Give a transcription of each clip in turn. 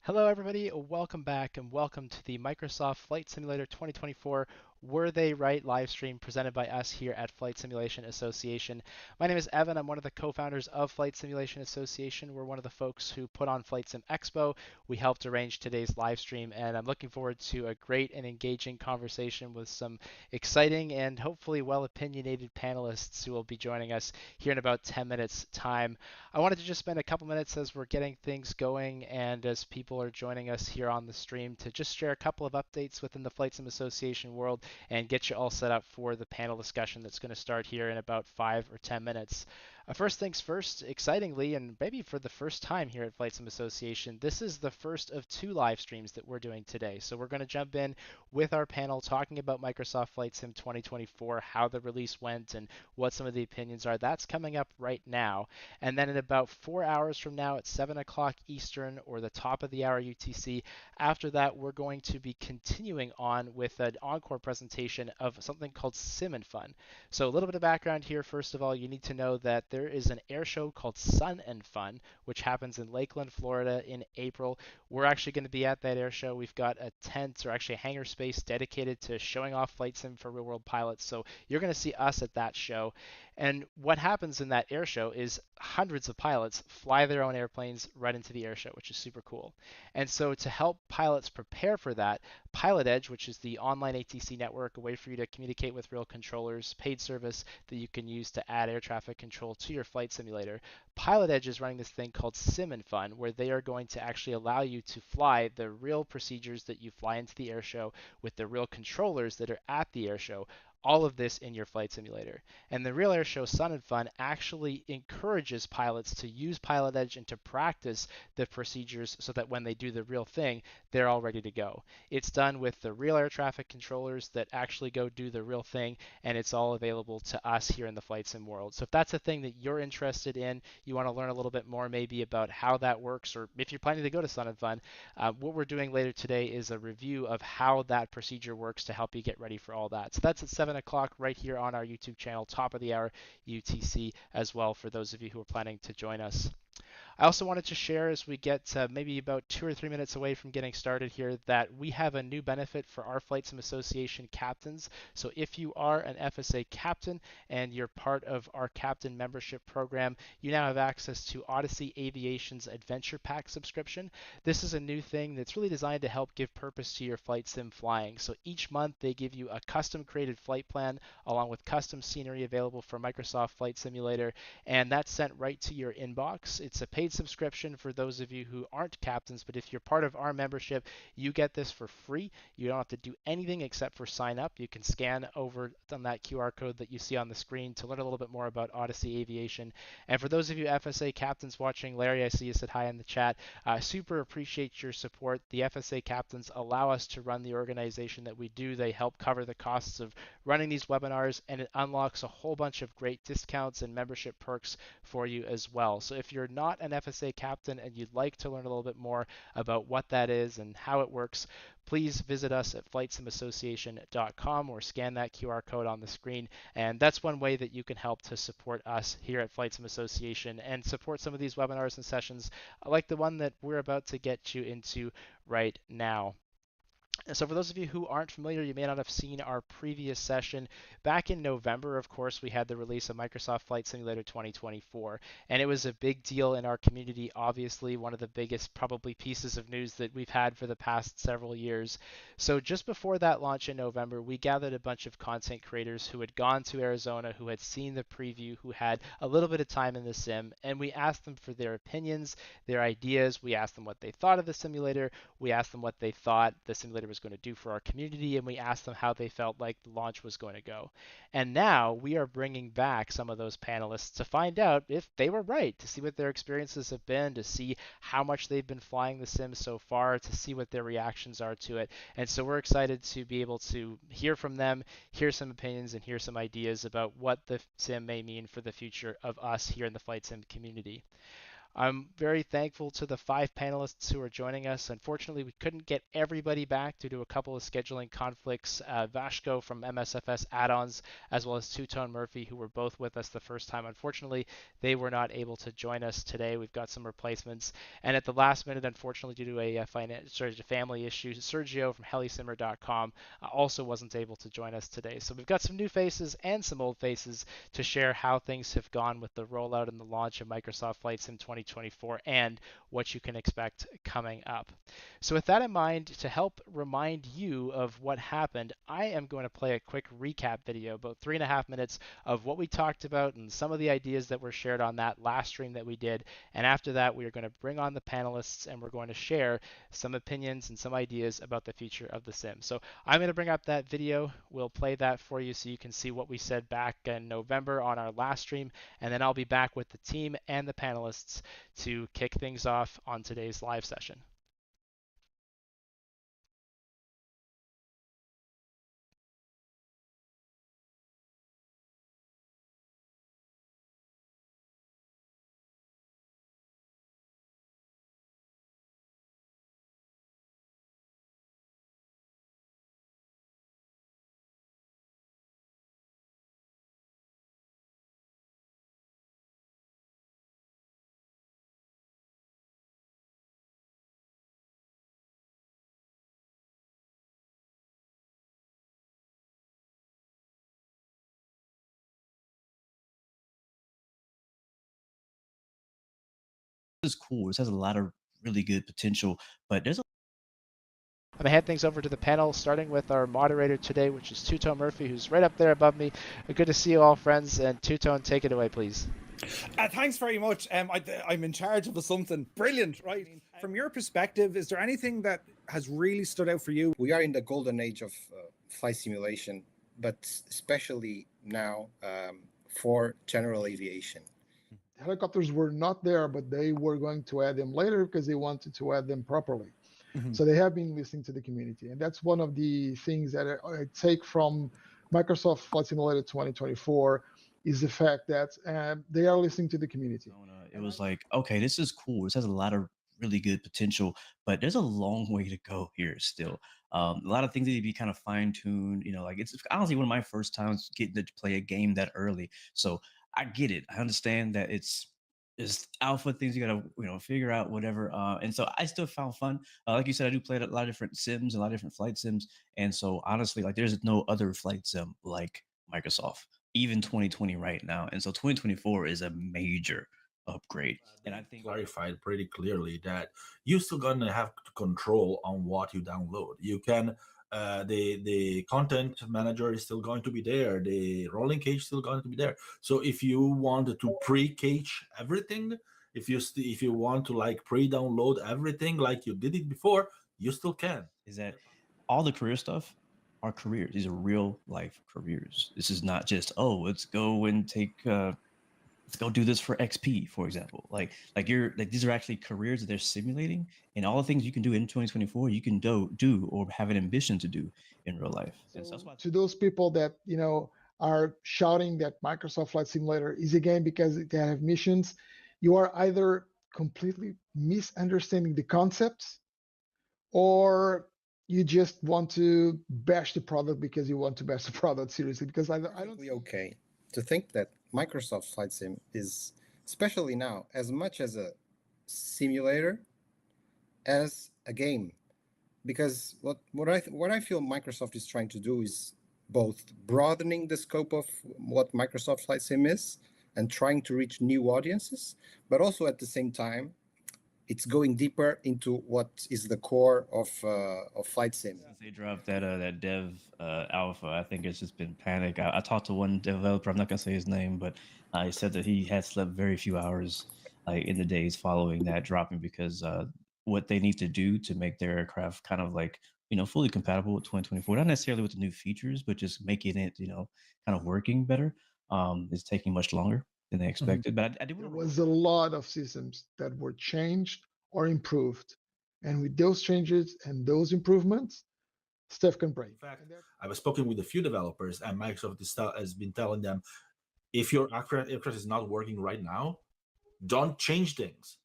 Hello, everybody. Welcome back and welcome to the Microsoft Flight Simulator 2024 Were They Right live stream presented by us here at Flight Simulation Association. My name is Evan. I'm one of the co-founders of Flight Simulation Association. We're one of the folks who put on Flight Sim Expo. We helped arrange today's live stream, and I'm looking forward to a great and engaging conversation with some exciting and hopefully well-opinionated panelists who will be joining us here in about 10 minutes time. I wanted to just spend a couple minutes as we're getting things going and as people are joining us here on the stream to just share a couple of updates within the Flight Sim Association world and get you all set up for the panel discussion that's going to start here in about 5 or 10 minutes. First things first, excitingly, and maybe for the first time here at Flight Sim Association, this is the first of two live streams that we're doing today. So we're going to jump in with our panel talking about Microsoft Flight Sim 2024, how the release went, and what some of the opinions are. That's coming up right now. And then in about 4 hours from now at 7 o'clock Eastern or the top of the hour UTC, after that, we're going to be continuing on with an encore presentation of something called Sim and Fun. So a little bit of background here. First of all, you need to know that there is an air show called Sun and Fun, which happens in Lakeland, Florida in April. We're actually going to be at that air show. We've got a tent or actually a hangar space dedicated to showing off flight sim for real world pilots. So you're going to see us at that show. And what happens in that air show is hundreds of pilots fly their own airplanes right into the air show, which is super cool. And so to help pilots prepare for that, Pilot Edge, which is the online ATC network, a way for you to communicate with real controllers, paid service that you can use to add air traffic control to your flight simulator. Pilot Edge is running this thing called Sim and Fun, where they are going to actually allow you to fly the real procedures that you fly into the air show with the real controllers that are at the air show, all of this in your flight simulator. And the Real Air Show Sun and Fun actually encourages pilots to use Pilot Edge and to practice the procedures so that when they do the real thing, they're all ready to go. It's done with the real air traffic controllers that actually go do the real thing, and it's all available to us here in the flight sim world. So if that's a thing that you're interested in, you want to learn a little bit more maybe about how that works, or if you're planning to go to Sun and Fun, what we're doing later today is a review of how that procedure works to help you get ready for all that. So that's at 7 o'clock right here on our YouTube channel, top of the hour UTC as well, for those of you who are planning to join us. I also wanted to share as we get maybe about 2 or 3 minutes away from getting started here that we have a new benefit for our Flight Sim Association captains. So if you are an FSA captain and you're part of our captain membership program, you now have access to Odyssey Aviation's Adventure Pack subscription. This is a new thing that's really designed to help give purpose to your flight sim flying. So each month they give you a custom created flight plan along with custom scenery available for Microsoft Flight Simulator, and that's sent right to your inbox. It's a paid subscription for those of you who aren't captains, but if you're part of our membership, you get this for free. You don't have to do anything except for sign up. You can scan over on that QR code that you see on the screen to learn a little bit more about Odyssey Aviation. And for those of you FSA captains watching, Larry, I see you said hi in the chat. Super appreciate your support. The FSA captains allow us to run the organization that we do. They help cover the costs of running these webinars, and it unlocks a whole bunch of great discounts and membership perks for you as well. So if you're not an FSA captain and you'd like to learn a little bit more about what that is and how it works, please visit us at flightsimassociation.com or scan that QR code on the screen. And that's one way that you can help to support us here at Flight Sim Association and support some of these webinars and sessions like the one that we're about to get you into right now. And so for those of you who aren't familiar, you may not have seen our previous session. Back in November, of course, we had the release of Microsoft Flight Simulator 2024, and it was a big deal in our community, obviously one of the biggest probably pieces of news that we've had for the past several years. So just before that launch in November, we gathered a bunch of content creators who had gone to Arizona, who had seen the preview, who had a little bit of time in the sim, and we asked them for their opinions, their ideas. We asked them what they thought of the simulator. We asked them what they thought the simulator was going to do for our community, and we asked them how they felt like the launch was going to go. And now we are bringing back some of those panelists to find out if they were right, to see what their experiences have been, to see how much they've been flying the sim so far, to see what their reactions are to it. And so we're excited to be able to hear from them, hear some opinions, and hear some ideas about what the sim may mean for the future of us here in the flight sim community. I'm very thankful to the 5 panelists who are joining us. Unfortunately, we couldn't get everybody back due to a couple of scheduling conflicts. Vashko from MSFS Add-ons, as well as Two-Tone Murphy, who were both with us the first time. Unfortunately, they were not able to join us today. We've got some replacements. And at the last minute, unfortunately, due to a family issue, Sergio from helisimmer.com also wasn't able to join us today. So we've got some new faces and some old faces to share how things have gone with the rollout and the launch of Microsoft Flight Sim 2024 and what you can expect coming up. So with that in mind, to help remind you of what happened, I am going to play a quick recap video, about 3.5 minutes of what we talked about and some of the ideas that were shared on that last stream that we did. And after that, we are going to bring on the panelists and we're going to share some opinions and some ideas about the future of the sim. So I'm going to bring up that video. We'll play that for you so you can see what we said back in November on our last stream, and then I'll be back with the team and the panelists to kick things off on today's live session. Is cool. This has a lot of really good potential, but there's a I'm going to hand things over to the panel, starting with our moderator today, which is Two-Tone Murphy, who's right up there above me. Good to see you all, friends. And Two-Tone, take it away, please. Thanks very much. I'm in charge of something brilliant, right? From your perspective, is there anything that has really stood out for you? We are in the golden age of flight simulation, but especially now for general aviation. Helicopters were not there, but they were going to add them later because they wanted to add them properly. Mhm. So they have been listening to the community. And that's one of the things that I take from Microsoft Flight Simulator 2024 is the fact that they are listening to the community. it was like, okay, this is cool. This has a lot of really good potential, but there's a long way to go here still. A lot of things need to be kind of fine tuned. Like it's honestly one of my first times getting to play a game that early. So I get it. I understand that it's alpha things you gotta figure out whatever. And so I still found fun. Like you said, I do play a lot of different sims, a lot of different flight sims, and so honestly, like there's no other flight sim like Microsoft, even 2020 right now. And so 2024 is a major upgrade. And I think clarified pretty clearly that you're still gonna have control on what you download. You can the content manager is still going to be there. The rolling cage is still going to be there. So if you want to pre-cage everything, if you want to like pre-download everything like you did it before, you still can. Is that all the career stuff are careers. These are real life careers. This is not just, oh, let's go and take let's go do this for XP, for example. Like you're like these are actually careers that they're simulating, and all the things you can do in 2024, you can do or have an ambition to do in real life. And so that's why To those people that are shouting that Microsoft Flight Simulator is a game because they have missions, you are either completely misunderstanding the concepts or you just want to bash the product because you want to bash the product seriously. Because I don't Perfectly okay to think that Microsoft Flight Sim is, especially now, as much as a simulator as a game. Because what I feel Microsoft is trying to do is both broadening the scope of what Microsoft Flight Sim is and trying to reach new audiences, but also at the same time it's going deeper into what is the core of flight sim. Since they dropped that dev alpha, I think it's just been panic. I talked to one developer. I'm not gonna say his name, but he said that he had slept very few hours in the days following that dropping because what they need to do to make their aircraft kind of like fully compatible with 2024, not necessarily with the new features, but just making it kind of working better, is taking much longer than they expected. But I do there want to was a lot of systems that were changed or improved, and with those changes and those improvements, stuff can break. In fact, I've spoken with a few developers, and Microsoft has been telling them, if your aircraft is not working right now, don't change things.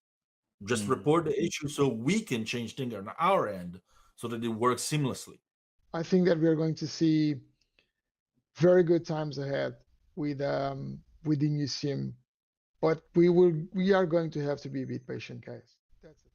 Just report the issue so we can change things on our end so that it works seamlessly. I think that we are going to see very good times ahead with the new sim, but we are going to have to be a bit patient, guys. That's it.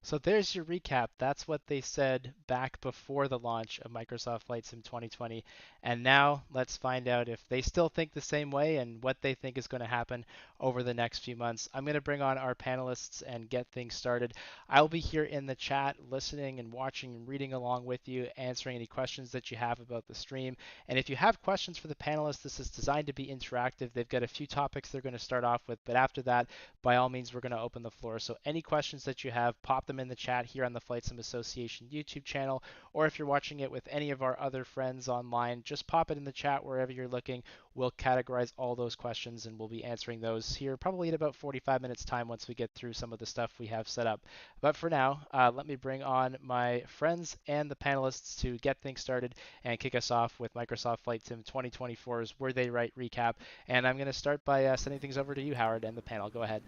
So there's your recap. That's what they said back before the launch of Microsoft Flight Sim 2020. And now let's find out if they still think the same way and what they think is going to happen over the next few months. I'm going to bring on our panelists and get things started. I'll be here in the chat listening and watching and reading along with you, answering any questions that you have about the stream. And if you have questions for the panelists, this is designed to be interactive. They've got a few topics they're going to start off with, but after that, by all means, we're going to open the floor. So any questions that you have, pop them in the chat here on the FlightSim Association YouTube channel, or if you're watching it with any of our other friends online, just pop it in the chat wherever you're looking. We'll categorize all those questions and we'll be answering those here probably in about 45 minutes time once we get through some of the stuff we have set up. But for now, let me bring on my friends and the panelists to get things started and kick us off with Microsoft Flight Sim 2024's Were They Right recap. And I'm going to start by sending things over to you, Howard, and the panel. Go ahead.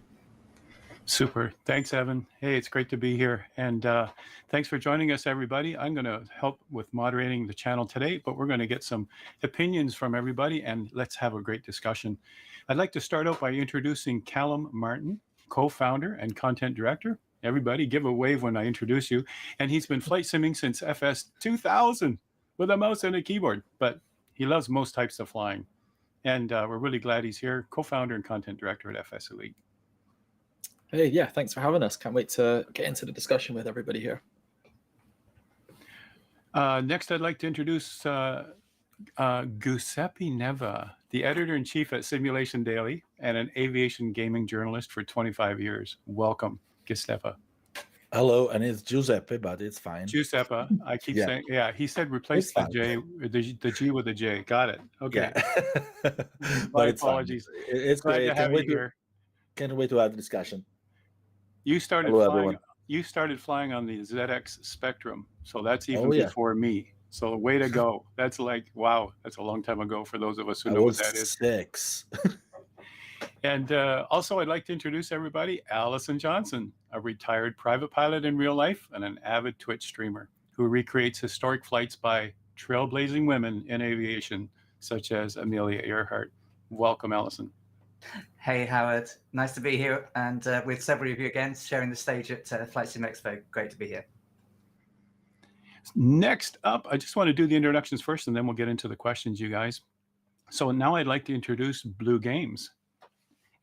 Super. Thanks, Evan. Hey, it's great to be here. And thanks for joining us, everybody. I'm going to help with moderating the channel today, but we're going to get some opinions from everybody and let's have a great discussion. I'd like to start out by introducing Calum Martin, co-founder and content director. Everybody give a wave when I introduce you. And he's been flight simming since FS 2000 with a mouse and a keyboard, but he loves most types of flying. And we're really glad he's here, co-founder and content director at FS Elite. Hey, yeah, thanks for having us. Can't wait to get into the discussion with everybody here. Next, I'd like to introduce Giuseppe Neva, the editor-in-chief at Simulation Daily and an aviation gaming journalist for 25 years. Welcome, Giuseppe. Hello, and it's Giuseppe, but it's fine. Giuseppe, I keep saying, yeah, he said replace the J, the G with a J. Got it. Okay. Yeah. My it's apologies. Fine. It's glad great. to have you here. Can't wait to have the discussion. You started Hello, flying. everyone. You started flying on the ZX Spectrum, so that's even yeah. before me. So way to go! That's like wow, that's a long time ago for those of us who I know what was that is. 6. And also, I'd like to introduce everybody: Allison Johnson, a retired private pilot in real life and an avid Twitch streamer who recreates historic flights by trailblazing women in aviation, such as Amelia Earhart. Welcome, Allison. Hey, Howard. Nice to be here and with several of you again, sharing the stage at FlightSim Expo. Great to be here. Next up, I just want to do the introductions first, and then we'll get into the questions, you guys. So now I'd like to introduce Blue Games.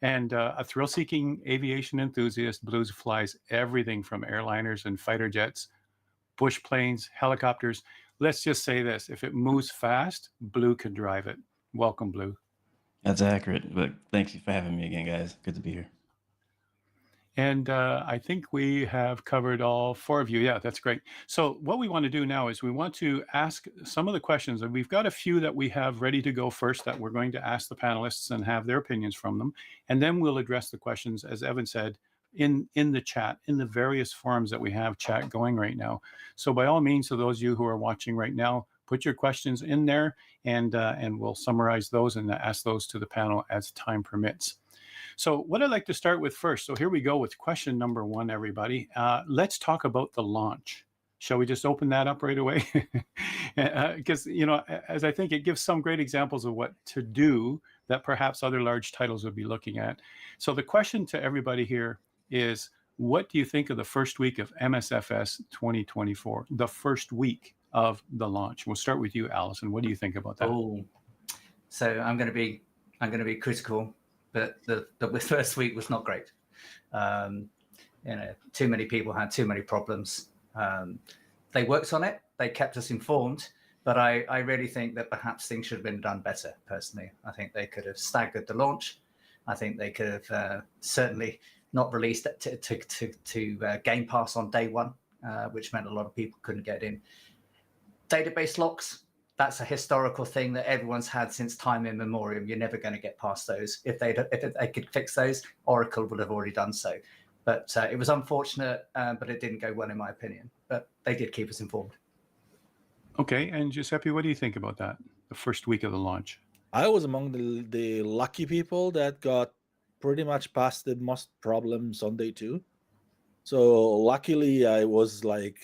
And a thrill-seeking aviation enthusiast, Blue flies everything from airliners and fighter jets, bush planes, helicopters. Let's just say this, if it moves fast, Blue can drive it. Welcome, Blue. That's accurate, but thank you for having me again, guys. Good to be here. And I think we have covered all 4 of you. Yeah, that's great. So what we want to do now is we want to ask some of the questions, and we've got a few that we have ready to go first that we're going to ask the panelists and have their opinions from them. And then we'll address the questions, as Evan said, in the chat, in the various forums that we have chat going right now. So by all means, to those of you who are watching right now, put your questions in there and we'll summarize those and ask those to the panel as time permits. So what I'd like to start with first, so here we go with question number 1, everybody. Let's talk about the launch. Shall we just open that up right away? Because, you know, as I think it gives some great examples of what to do that perhaps other large titles would be looking at. So the question to everybody here is, what do you think of the first week of MSFS 2024? The first week of the launch. We'll start with you, Allison. What do you think about that? Oh, so I'm going to be critical, but the first week was not great. You know, too many people had too many problems. They worked on it. They kept us informed, but I really think that perhaps things should have been done better. Personally, I think they could have staggered the launch. I think they could have certainly not released it to Game Pass on day 1, which meant a lot of people couldn't get in. Database locks, that's a historical thing that everyone's had since time immemorial. You're never going to get past those. If they could fix those, Oracle would have already done so. But it was unfortunate, but it didn't go well in my opinion. But they did keep us informed. Okay, and Giuseppe, what do you think about that? The first week of the launch. I was among the lucky people that got pretty much past the most problems on day 2. So luckily, I was like,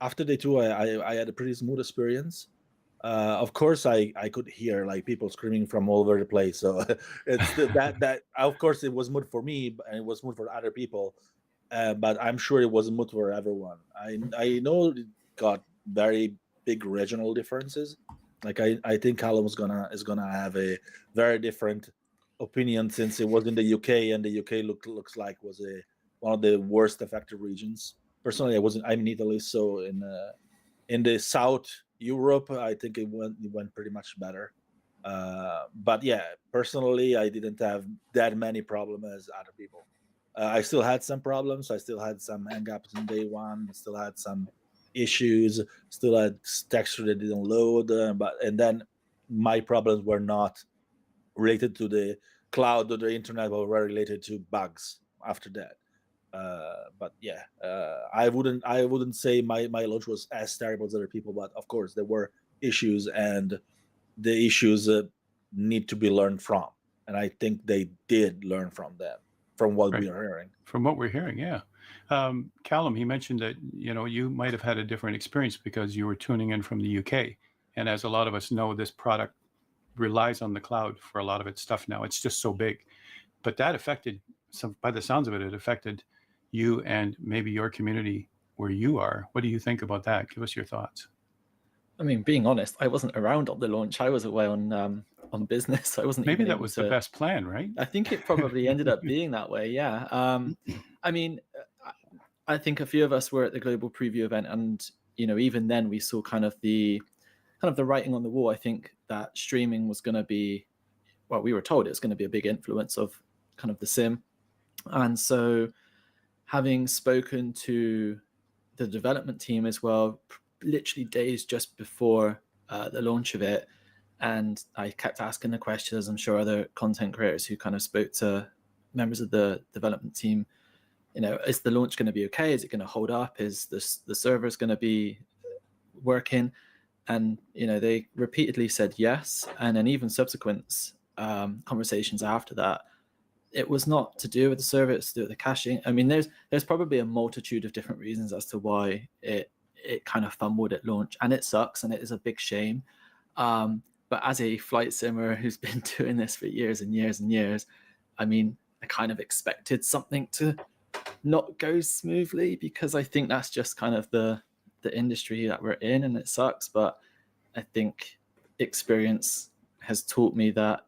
after day 2, I had a pretty smooth experience. Of course, I could hear like people screaming from all over the place. So it's that of course it was smooth for me, and it was smooth for other people. But I'm sure it was smooth for everyone. I know it got very big regional differences. Like I think Calum is gonna have a very different opinion, since it was in the UK, and the UK looks like was one of the worst affected regions. Personally, I'm in Italy, so in the South Europe, I think it went pretty much better. But yeah, personally, I didn't have that many problems as other people. I still had some problems. I still had some hangups in day 1. Still had some issues. Still had texture that didn't load. And then my problems were not related to the cloud or the internet, but were related to bugs after that. But yeah, I wouldn't say my launch was as terrible as other people, but of course there were issues, and the issues need to be learned from, and I think they did learn from them, from what we are hearing. From what we're hearing, yeah. Calum, he mentioned that you might have had a different experience because you were tuning in from the UK, and as a lot of us know, this product relies on the cloud for a lot of its stuff now. It's just so big, but that affected by the sounds of it, it affected you and maybe your community where you are. What do you think about that? Give us your thoughts. I mean, being honest, I wasn't around on the launch. I was away on business. I wasn't. Maybe that was the best plan, right? I think it probably ended up being that way. Yeah. I mean, I think a few of us were at the global preview event, and even then we saw kind of the writing on the wall. I think that streaming was going to be, well, we were told it was going to be a big influence of kind of the sim, and so having spoken to the development team as well, literally days just before the launch of it, and I kept asking the questions. I'm sure other content creators who kind of spoke to members of the development team, is the launch going to be okay? Is it going to hold up? Is the servers going to be working? And they repeatedly said yes. And then even subsequent conversations after that, it was not to do with the server, it's to do with the caching. I mean, there's probably a multitude of different reasons as to why it kind of fumbled at launch, and it sucks, and it is a big shame. But as a flight simmer who's been doing this for years and years and years, I mean, I kind of expected something to not go smoothly, because I think that's just kind of the industry that we're in, and it sucks. But I think experience has taught me that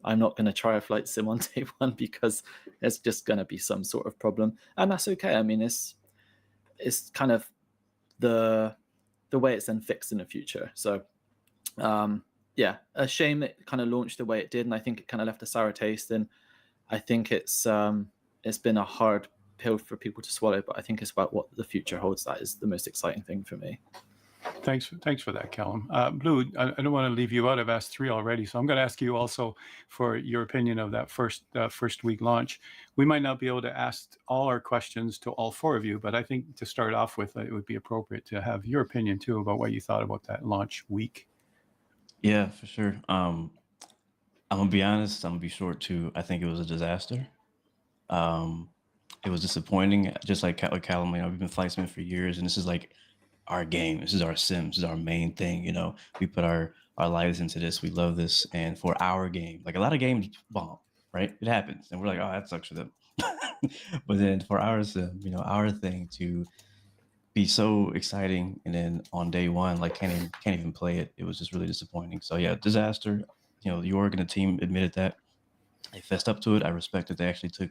I'm not going to try a flight sim on day 1, because there's just going to be some sort of problem, and that's okay. I mean, it's kind of the way it's then fixed in the future. So yeah, a shame it kind of launched the way it did, and I think it kind of left a sour taste, and I think it's been a hard pill for people to swallow, but I think it's about what the future holds that is the most exciting thing for me. Thanks for that, Calum. Blue, I don't want to leave you out. I've asked 3 already, so I'm going to ask you also for your opinion of that first week launch. We might not be able to ask all our questions to all 4 of you, but I think to start off with, it would be appropriate to have your opinion too about what you thought about that launch week. Yeah, for sure. I'm gonna be honest. I'm gonna be short too. I think it was a disaster. It was disappointing, just like Calum. We've been flight simming for years, and this is like our game. This is our sim. This is our main thing. We put our lives into this. We love this, and for our game, like a lot of games bomb, right? It happens, and we're like, oh, that sucks for them. But then for our sim, our thing to be so exciting, and then on day 1, like can't even play it. It was just really disappointing. So yeah, disaster. The org and the team admitted that. They fessed up to it. I respect that they actually took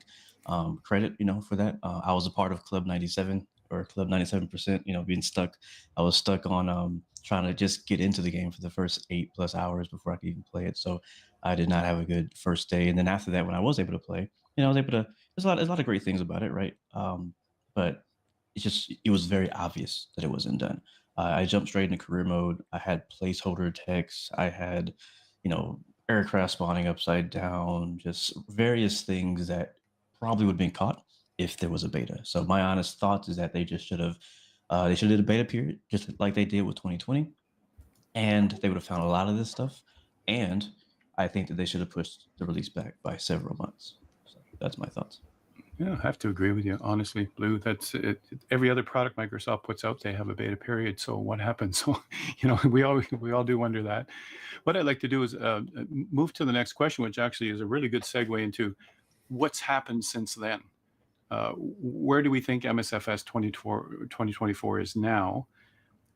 credit, for that. I was a part of Club 97 or Club 97%, being stuck. I was stuck on trying to just get into the game for the first 8+ hours before I could even play it. So I did not have a good first day. And then after that, when I was able to play, I was able to, there's a lot of great things about it, right? But it was very obvious that it wasn't done. I jumped straight into career mode. I had placeholder text. I had, aircraft spawning upside down, just various things that probably would have been caught if there was a beta. So my honest thoughts is that they just should have did a beta period, just like they did with 2020, and they would have found a lot of this stuff. And I think that they should have pushed the release back by several months. That's my thoughts. Yeah, I have to agree with you, honestly, Blue. That's it. Every other product Microsoft puts out, they have a beta period. So what happens? So, we all do wonder that. What I'd like to do is move to the next question, which actually is a really good segue into what's happened since then. Where do we think MSFS 2024 is now?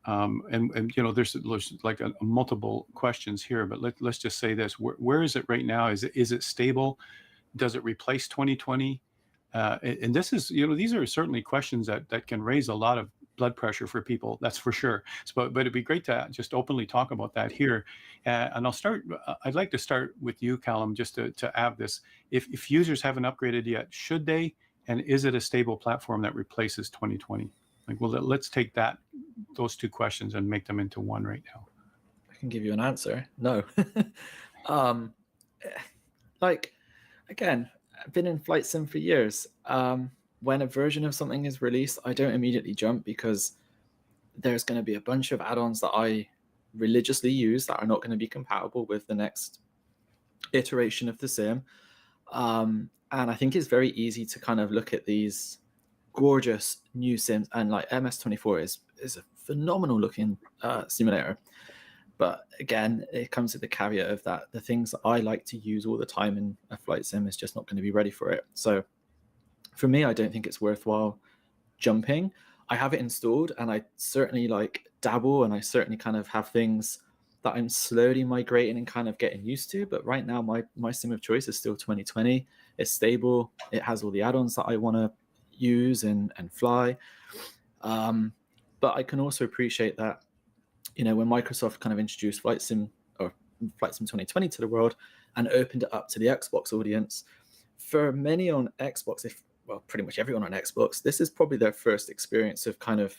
And there's like a multiple questions here, but let's just say this: where is it right now? Is it stable? Does it replace 2020? And this is, these are certainly questions that can raise a lot of blood pressure for people. That's for sure. But it'd be great to just openly talk about that here. And I'd like to start with you, Calum, just to add this. If users haven't upgraded yet, should they? And is it a stable platform that replaces 2020? Let's take those two questions and make them into one right now. I can give you an answer. No. Again, I've been in flight sim for years. When a version of something is released, I don't immediately jump because there's going to be a bunch of add-ons that I religiously use that are not going to be compatible with the next iteration of the sim. And I think it's very easy to kind of look at these gorgeous new sims, and like MS24 is a phenomenal looking simulator. But again, it comes with the caveat of that the things that I like to use all the time in a flight sim is just not going to be ready for it. So for me, I don't think it's worthwhile jumping. I have it installed and I certainly dabble, and I certainly kind of have things that I'm slowly migrating and kind of getting used to. But right now, my sim of choice is still 2020. It's stable. It has all the add-ons that I want to use and fly. But I can also appreciate that, when Microsoft kind of introduced FlightSim 2020 to the world and opened it up to the Xbox audience, for many on Xbox, pretty much everyone on Xbox, this is probably their first experience of kind of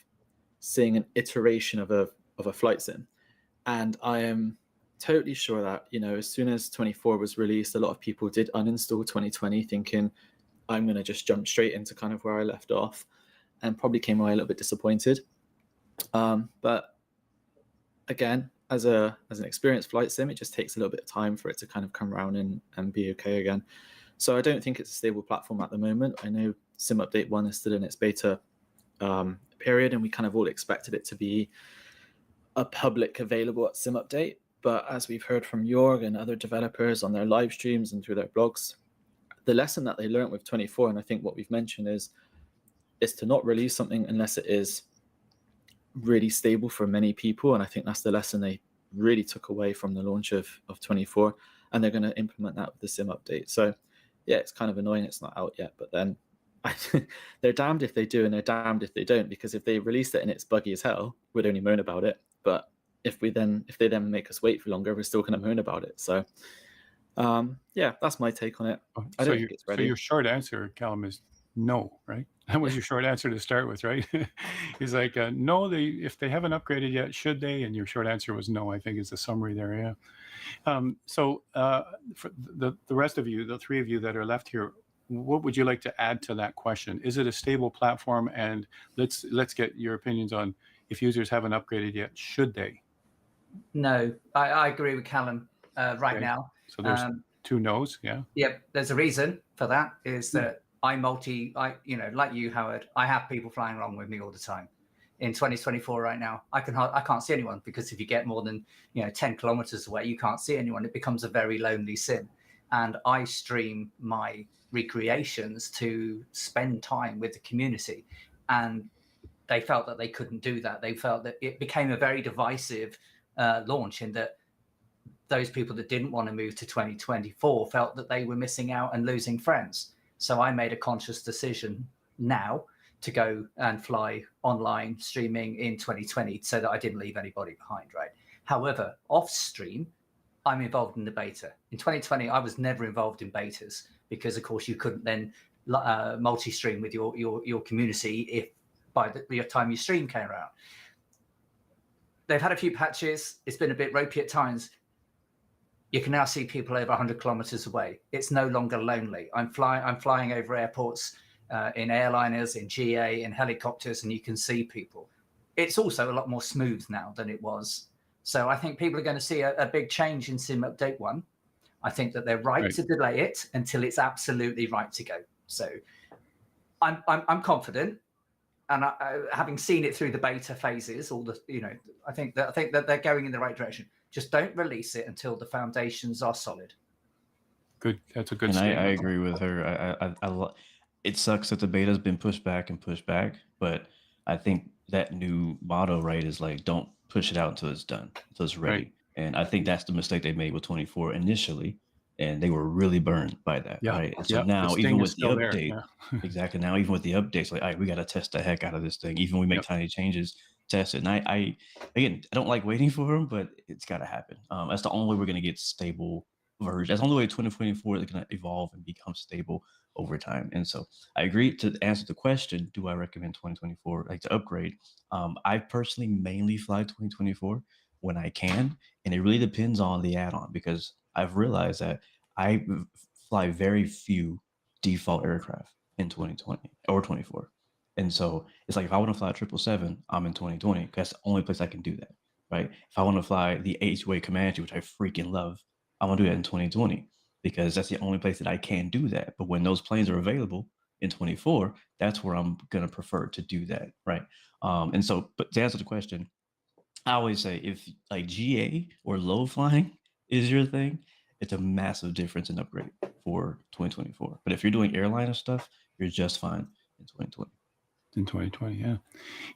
seeing an iteration of a flight sim. And I am totally sure that, as soon as 24 was released, a lot of people did uninstall 2020 thinking, I'm going to just jump straight into kind of where I left off, and probably came away a little bit disappointed. But again, as an experienced flight sim, it just takes a little bit of time for it to kind of come around and be okay again. So I don't think it's a stable platform at the moment. I know Sim Update 1 is still in its beta period, and we kind of all expected it to be a public available at Sim Update. But as we've heard from Jorg and other developers on their live streams and through their blogs, the lesson that they learned with 24, and I think what we've mentioned is to not release something unless it is really stable for many people. And I think that's the lesson they really took away from the launch of 24, and they're going to implement that with the Sim Update. So yeah, it's kind of annoying it's not out yet, but then they're damned if they do and they're damned if they don't, because if they release it and it's buggy as hell, we'd only moan about it. But if they then make us wait for longer, we're still going to moan about it. So yeah, that's my take on it. I don't think it's ready. So your short answer, Calum, is no, right? That was your short answer to start with, right? He's like, no, if they haven't upgraded yet, should they? And your short answer was no, I think is the summary there, yeah. So for the rest of you, the three of you that are left here, what would you like to add to that question? Is it a stable platform? And let's get your opinions on, if users haven't upgraded yet, should they? No, I agree with Calum right now. So there's two no's, yeah? Yep, there's a reason for that, is that like you, Howard, I have people flying along with me all the time. In 2024 right now, I can't see anyone, because if you get more than 10 kilometers away, you can't see anyone. It becomes a very lonely sim. And I stream my recreations to spend time with the community, and they felt that they couldn't do that. They felt that it became a very divisive launch, in that those people that didn't want to move to 2024 felt that they were missing out and losing friends. So I made a conscious decision now to go and fly online streaming in 2020 so that I didn't leave anybody behind, right? However, off stream, I'm involved in the beta. In 2020, I was never involved in betas, because of course you couldn't then multi-stream with your community if by the time your stream came around. They've had a few patches. It's been a bit ropey at times. You can now see people over 100 kilometers away. It's no longer lonely. I'm flying over airports, in airliners, in GA, in helicopters, and you can see people. It's also a lot more smooth now than it was. So I think people are going to see a big change in Sim Update 1. I think that they're right to delay it until it's absolutely right to go. So I'm confident, and having seen it through the beta phases, I think that they're going in the right direction. Just don't release it until the foundations are solid. Good. That's a good And statement. I agree with her. It sucks that the beta's been pushed back, but I think that new motto, right, is like, don't push it out until it's done, until it's ready. Right. And I think that's the mistake they made with 24 initially, and they were really burned by that, right? And so now, even with the update, exactly, now even with the updates, like, all right, we got to test the heck out of this thing. Even when we make tiny changes, test it. And I don't like waiting for them, but it's got to happen. That's the only way we're going to get stable version. That's the only way 2024 is going to evolve and become stable over time. And so I agree. To answer the question, do I recommend 2024 like to upgrade? I personally mainly fly 2024 when I can, and it really depends on the add-on, because I've realized that I fly very few default aircraft in 2020 or 24. And so it's like, if I want to fly 777, I'm in 2020 because that's the only place I can do that, right? If I want to fly the H-way Comanche, which I freaking love, I'm gonna do that in 2020 because that's the only place that I can do that. But when those planes are available in 24, that's where I'm gonna prefer to do that, right? And so, but to answer the question, I always say, if like GA or low flying is your thing, it's a massive difference in upgrade for 2024. But if you're doing airliner stuff, you're just fine in 2020. In 2020,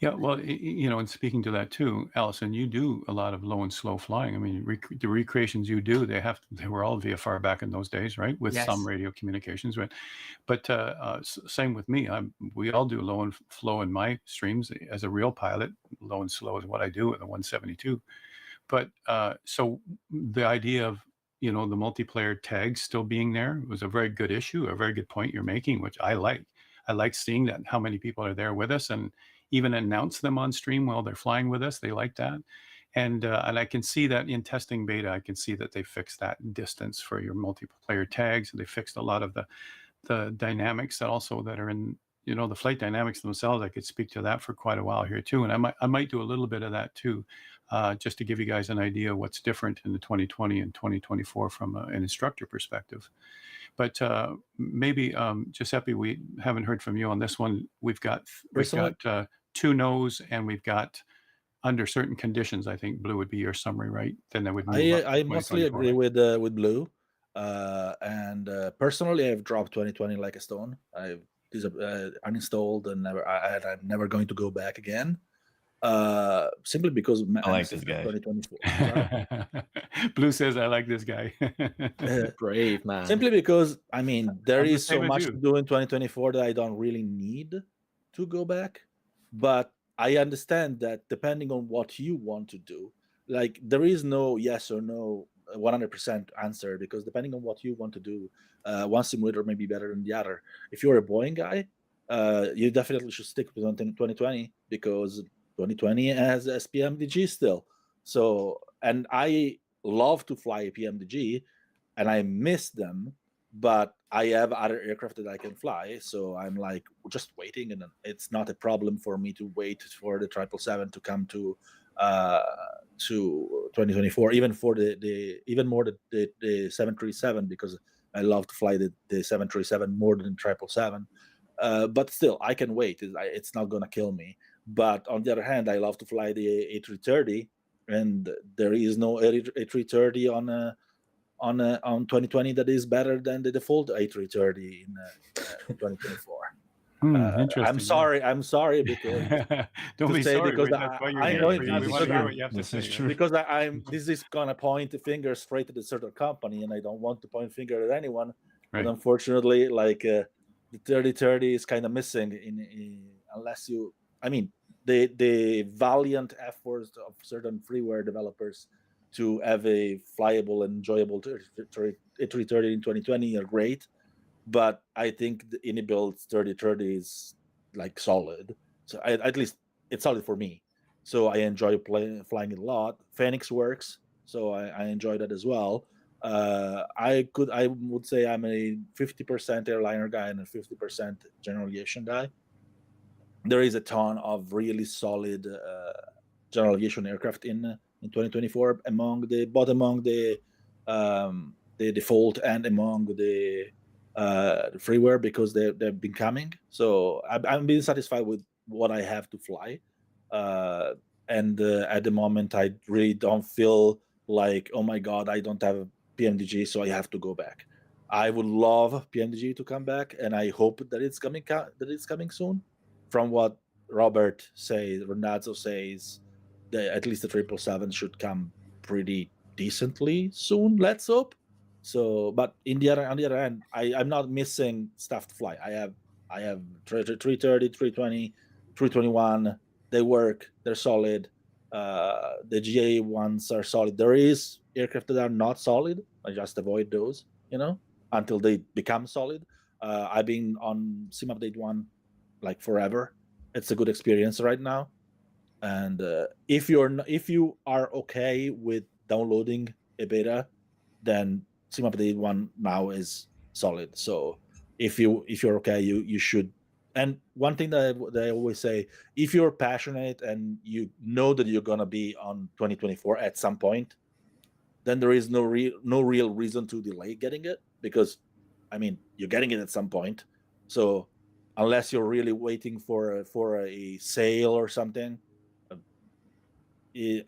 yeah. Well, and speaking to that too, Allison, you do a lot of low and slow flying. I mean, the recreations you do, they were all VFR back in those days, right? With some radio communications, right? But same with me. We all do low and flow in my streams as a real pilot. Low and slow is what I do with a 172. But so the idea of the multiplayer tags still being there was a very good issue, a very good point you're making, which I like. I like seeing that, how many people are there with us, and even announce them on stream while they're flying with us. They like that. And I can see that in testing beta, I can see that they fixed that distance for your multiplayer tags. And they fixed a lot of the dynamics that are in, the flight dynamics themselves. I could speak to that for quite a while here too. And I might do a little bit of that too, just to give you guys an idea of what's different in the 2020 and 2024 from an instructor perspective. But maybe Giuseppe, we haven't heard from you on this one. We've got two no's, and we've got under certain conditions. I think Blue would be your summary, right? Then that would move I mostly agree with Blue. And personally, I've dropped 2020 like a stone. I've uninstalled and I'm never going to go back again. Simply because I like this guy. 2024. Blue says, I like this guy. Brave man. Simply because, I mean, there is so much to do in 2024 that I don't really need to go back. But I understand that depending on what you want to do, like, there is no yes or no 100% answer, because depending on what you want to do, one simulator may be better than the other. If you're a Boeing guy, you definitely should stick with 2020, because 2020 has SPMDG still. So, and I love to fly a PMDG, and I miss them, but I have other aircraft that I can fly. So I'm like just waiting, and it's not a problem for me to wait for the 777 to come to 2024, even for even more the 737, because I love to fly the 737 more than 777. But still, I can wait. It's not gonna kill me. But on the other hand, I love to fly the A330, and there is no A330 on 2020 that is better than the default A330 in 2024. I'm sorry because don't be sorry, because that's why you're here. We want to hear what you have to say. Because this is gonna point the finger straight at a certain company, and I don't want to point finger at anyone. Right. But unfortunately, like the 3030 is kind of missing in unless you, I mean, the valiant efforts of certain freeware developers to have a flyable and enjoyable A330 in 2020 are great, but I think the in-built 3030 is like solid. So at least it's solid for me. So I enjoy flying it a lot. Phoenix works, so I enjoy that as well. I would say I'm a 50% airliner guy and a 50% general aviation guy. There is a ton of really solid general aviation aircraft in 2024 among the the default and among the freeware, because they've been coming. So I'm being satisfied with what I have to fly. And at the moment, I really don't feel like, oh my God, I don't have PMDG, so I have to go back. I would love PMDG to come back, and I hope that it's coming soon. From what Robert says, Ronaldo says, that at least the 777 should come pretty decently soon. Let's hope. So, but on the other hand, I'm not missing stuff to fly. I have 330, 320, 321. They work. They're solid. The GA ones are solid. There is aircraft that are not solid. I just avoid those, until they become solid. I've been on Sim Update 1 like forever. It's a good experience right now. And if you are okay with downloading a beta, then Sim Update 1 now is solid. So if you're okay, you should. And one thing that I always say, if you're passionate and you know that you're gonna be on 2024 at some point, then there is no real reason to delay getting it, because you're getting it at some point. So unless you're really waiting for a sale or something,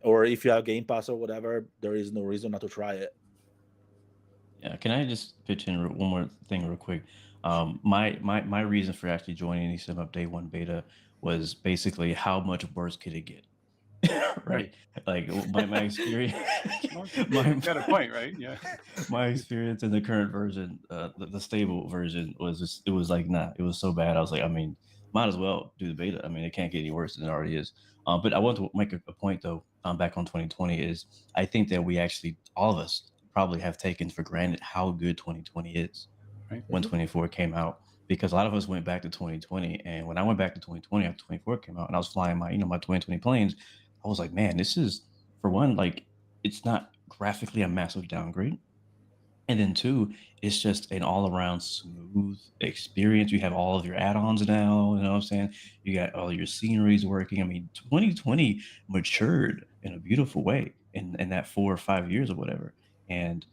or if you have Game Pass or whatever, there is no reason not to try it. Yeah, can I just pitch in one more thing real quick? My reason for actually joining the Sim Update 1 beta was basically how much worse could it get? Right? Like my experience. Got a point, right? Yeah. My experience in the current version, the stable version, was it was like, nah, it was so bad. I was like, might as well do the beta. It can't get any worse than it already is. But I want to make a point though, back on 2020, is I think that we actually, all of us, probably have taken for granted how good 2020 is when 24 came out, because a lot of us went back to 2020, and when I went back to 2020 after 24 came out and I was flying my 2020 planes, I was like, man, this is, for one, like, it's not graphically a massive downgrade, and then two, it's just an all-around smooth experience. You have all of your add-ons now, you know what I'm saying? You got all your sceneries working. 2020 matured in a beautiful way in that 4 or 5 years or whatever. And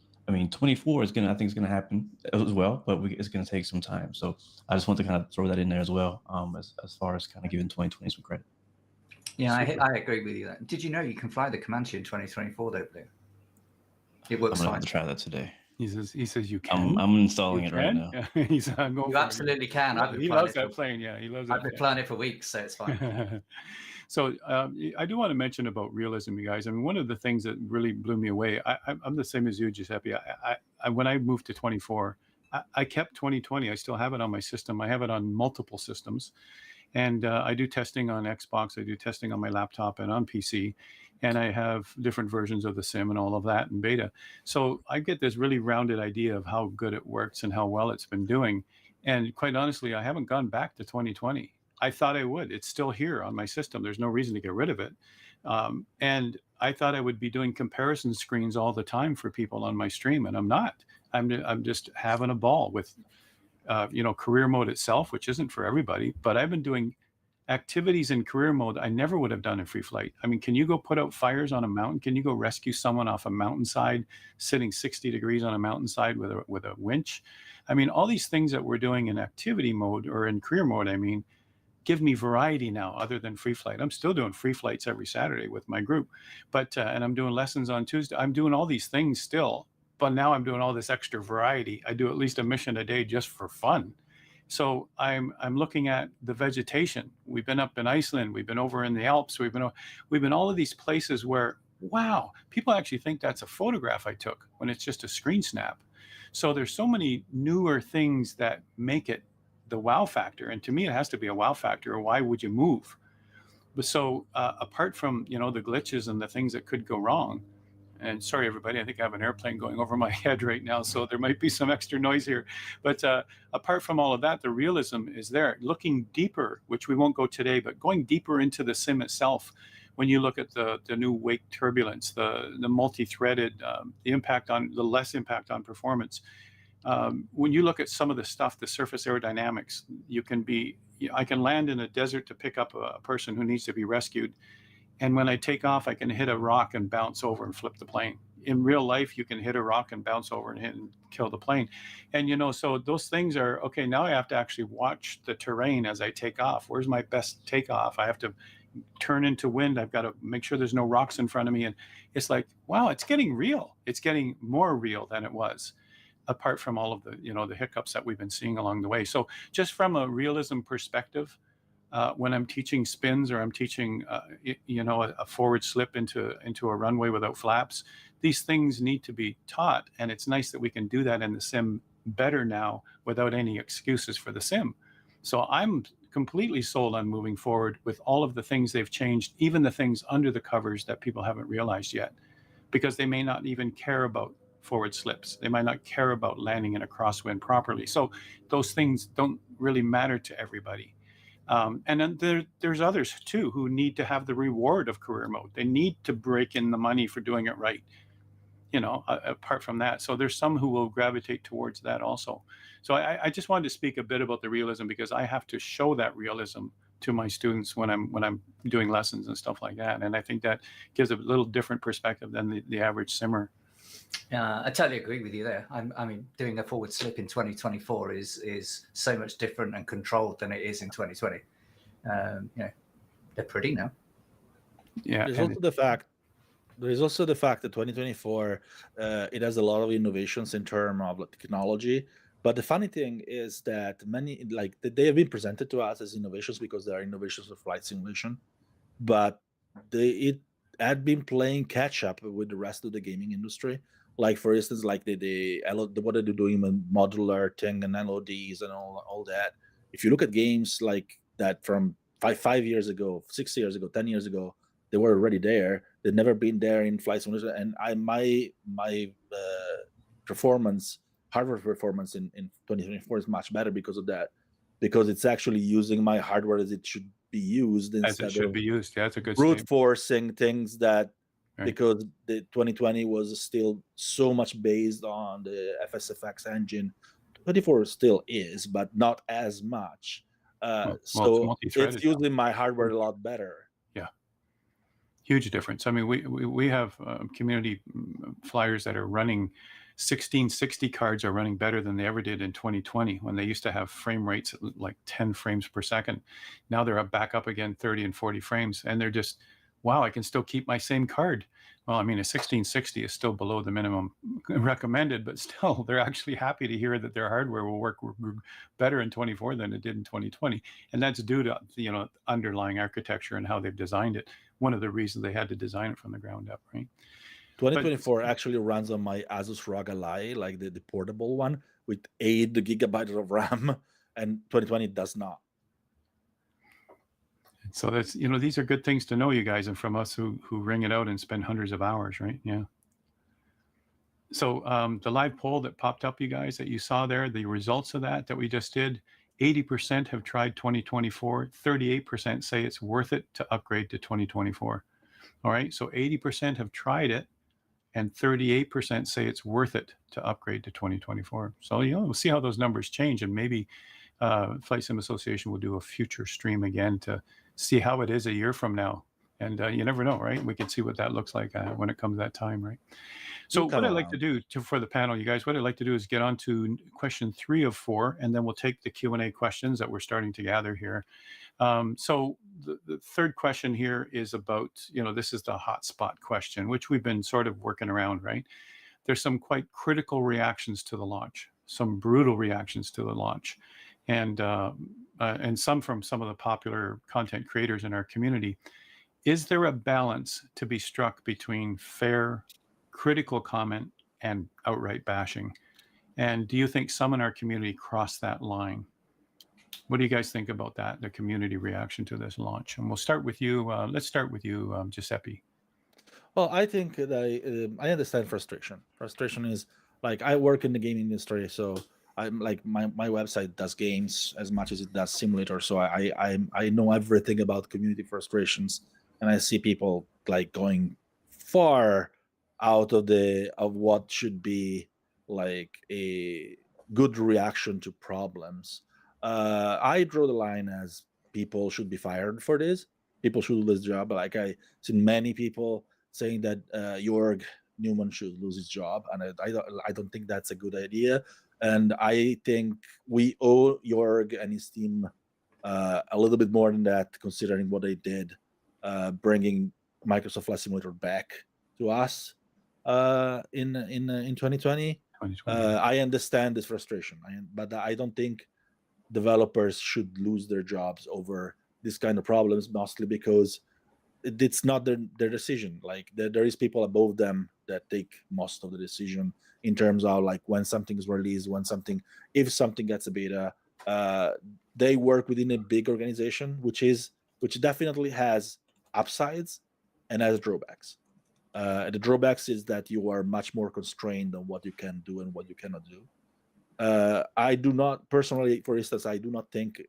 24 is I think it's gonna happen as well, but it's gonna take some time. So I just want to kind of throw that in there as well, as far as kind of giving 2020 some credit. Yeah, I agree with you. Did you know you can fly the Comanche in 2024 though, Blue? It works I'm gonna fine. have to try that today. He says you can. I'm installing it right now. Yeah. I'm going. You absolutely can. He loves that plane. Yeah, he loves that. I've been flying it for weeks, so it's fine. So I do want to mention about realism, you guys. One of the things that really blew me away, I'm the same as you, Giuseppe. When I moved to 24, I kept 2020. I still have it on my system. I have it on multiple systems. And I do testing on Xbox. I do testing on my laptop and on PC. And I have different versions of the sim and all of that in beta. So I get this really rounded idea of how good it works and how well it's been doing. And quite honestly, I haven't gone back to 2020. I thought I would. It's still here on my system. There's no reason to get rid of it. And I thought I would be doing comparison screens all the time for people on my stream, and I'm not. I'm just having a ball with, career mode itself, which isn't for everybody. But I've been doing activities in career mode I never would have done in free flight. Can you go put out fires on a mountain? Can you go rescue someone off a mountainside, sitting 60 degrees on a mountainside with a winch? All these things that we're doing in activity mode or in career mode, give me variety now other than free flight. I'm still doing free flights every Saturday with my group, but and I'm doing lessons on Tuesday. I'm doing all these things still, but now I'm doing all this extra variety. I do at least a mission a day just for fun. So I'm looking at the vegetation. We've been up in Iceland. We've been over in the Alps. We've been all of these places where, wow, people actually think that's a photograph I took when it's just a screen snap. So there's so many newer things that make it the wow factor. And to me, it has to be a wow factor, or why would you move? But so apart from, the glitches and the things that could go wrong, and sorry, everybody, I think I have an airplane going over my head right now, so there might be some extra noise here. But apart from all of that, the realism is there. Looking deeper, which we won't go today, but going deeper into the sim itself, when you look at the new wake turbulence, the multi-threaded, the less impact on performance, when you look at some of the stuff, the surface aerodynamics, I can land in a desert to pick up a person who needs to be rescued. And when I take off, I can hit a rock and bounce over and flip the plane. in real life, you can hit a rock and bounce over and hit and kill the plane. And, you know, so those things are, okay, now I have to actually watch the terrain as I take off. Where's my best takeoff? I have to turn into wind. I've got to make sure there's no rocks in front of me. And it's like, wow, it's getting real. It's getting more real than it was, apart from all of the, you know, the hiccups that we've been seeing along the way. So just from a realism perspective, when I'm teaching spins or I'm teaching, you know, a forward slip into a runway without flaps, these things need to be taught. And it's nice that we can do that in the sim better now without any excuses for the sim. So I'm completely sold on moving forward with all of the things they've changed, even the things under the covers that people haven't realized yet, because they may not even care about forward slips. They might not care about landing in a crosswind properly. So those things don't really matter to everybody. And then there's others too who need to have the reward of career mode. They need to break in the money for doing it right, you know, apart from that. So there's some who will gravitate towards that also. So I just wanted to speak a bit about the realism, because I have to show that realism to my students when I'm doing lessons and stuff like that. And I think that gives a little different perspective than the average simmer. Yeah, I totally agree with you there. I mean, doing a forward slip in 2024 is so much different and controlled than it is in 2020. You know, they're pretty now. Yeah. There's also the fact that 2024 it has a lot of innovations in terms of technology. But the funny thing is that many, like, they have been presented to us as innovations because they are innovations of flight simulation, but it had been playing catch up with the rest of the gaming industry. Like, for instance, like what are they doing with modular thing and LODs and all that. If you look at games like that from 5 years ago, 6 years ago, 10 years ago, they were already there. They'd never been there in flight simulation. And my hardware performance in 2024 is much better because of that, because it's actually using my hardware as it should be used As it should of be used. Yeah, that's a good brute statement. forcing things that, Right. because the 2020 was still so much based on the FSFX engine. 24 still is, but not as much. So it's using my hardware a lot better. Yeah, huge difference. I mean, we have community flyers that are running 1660 cards are running better than they ever did in 2020, when they used to have frame rates at like 10 frames per second. Now they're back up again 30 and 40 frames, and they're just, wow, I can still keep my same card. Well, I mean, a 1660 is still below the minimum recommended, but still, they're actually happy to hear that their hardware will work better in 24 than it did in 2020. And that's due to, you know, underlying architecture and how they've designed it. One of the reasons they had to design it from the ground up, right? 2024 actually runs on my Asus ROG Ally, like the portable one, with 8 gigabytes of RAM, and 2020 does not. So that's, you know, these are good things to know, you guys, and from us who wring it out and spend hundreds of hours, right? Yeah. So the live poll that popped up, you guys, that you saw there, the results of that we just did, 80% have tried 2024, 38% say it's worth it to upgrade to 2024. All right, so 80% have tried it, and 38% say it's worth it to upgrade to 2024. So, you know, we'll see how those numbers change, and maybe FlightSim Association will do a future stream again to see how it is a year from now. And you never know, right? We can see what that looks like when it comes that time, right? So what I'd like to do for the panel, you guys, what I'd like to do is get on to question 3 of 4, and then we'll take the Q&A questions that we're starting to gather here. So the third question here is about, you know, this is the hotspot question, which we've been sort of working around, right? There's some quite critical reactions to the launch, some brutal reactions to the launch, and some from some of the popular content creators in our community. Is there a balance to be struck between fair, critical comment and outright bashing? And do you think some in our community cross that line? What do you guys think about that, the community reaction to this launch? And we'll start with you. Let's start with you, Giuseppe. Well, I think that I understand frustration. Frustration is, like, I work in the gaming industry, so I'm like, my website does games as much as it does simulator. So I know everything about community frustrations, and I see people like going far out of what should be like a good reaction to problems. I draw the line as people should be fired for this. People should do this job. Like, I seen many people saying that Jorg Newman should lose his job, and I don't think that's a good idea. And I think we owe Jorg and his team a little bit more than that, considering what they did, bringing Microsoft Flight Simulator back to us in 2020. I understand this frustration, but I don't think developers should lose their jobs over this kind of problems, mostly because it's not their decision. Like there is people above them that take most of the decision in terms of like when something is released, if something gets a beta. They work within a big organization, which definitely has upsides and has drawbacks. The drawbacks is that you are much more constrained on what you can do and what you cannot do. I do not personally, for instance, I do not think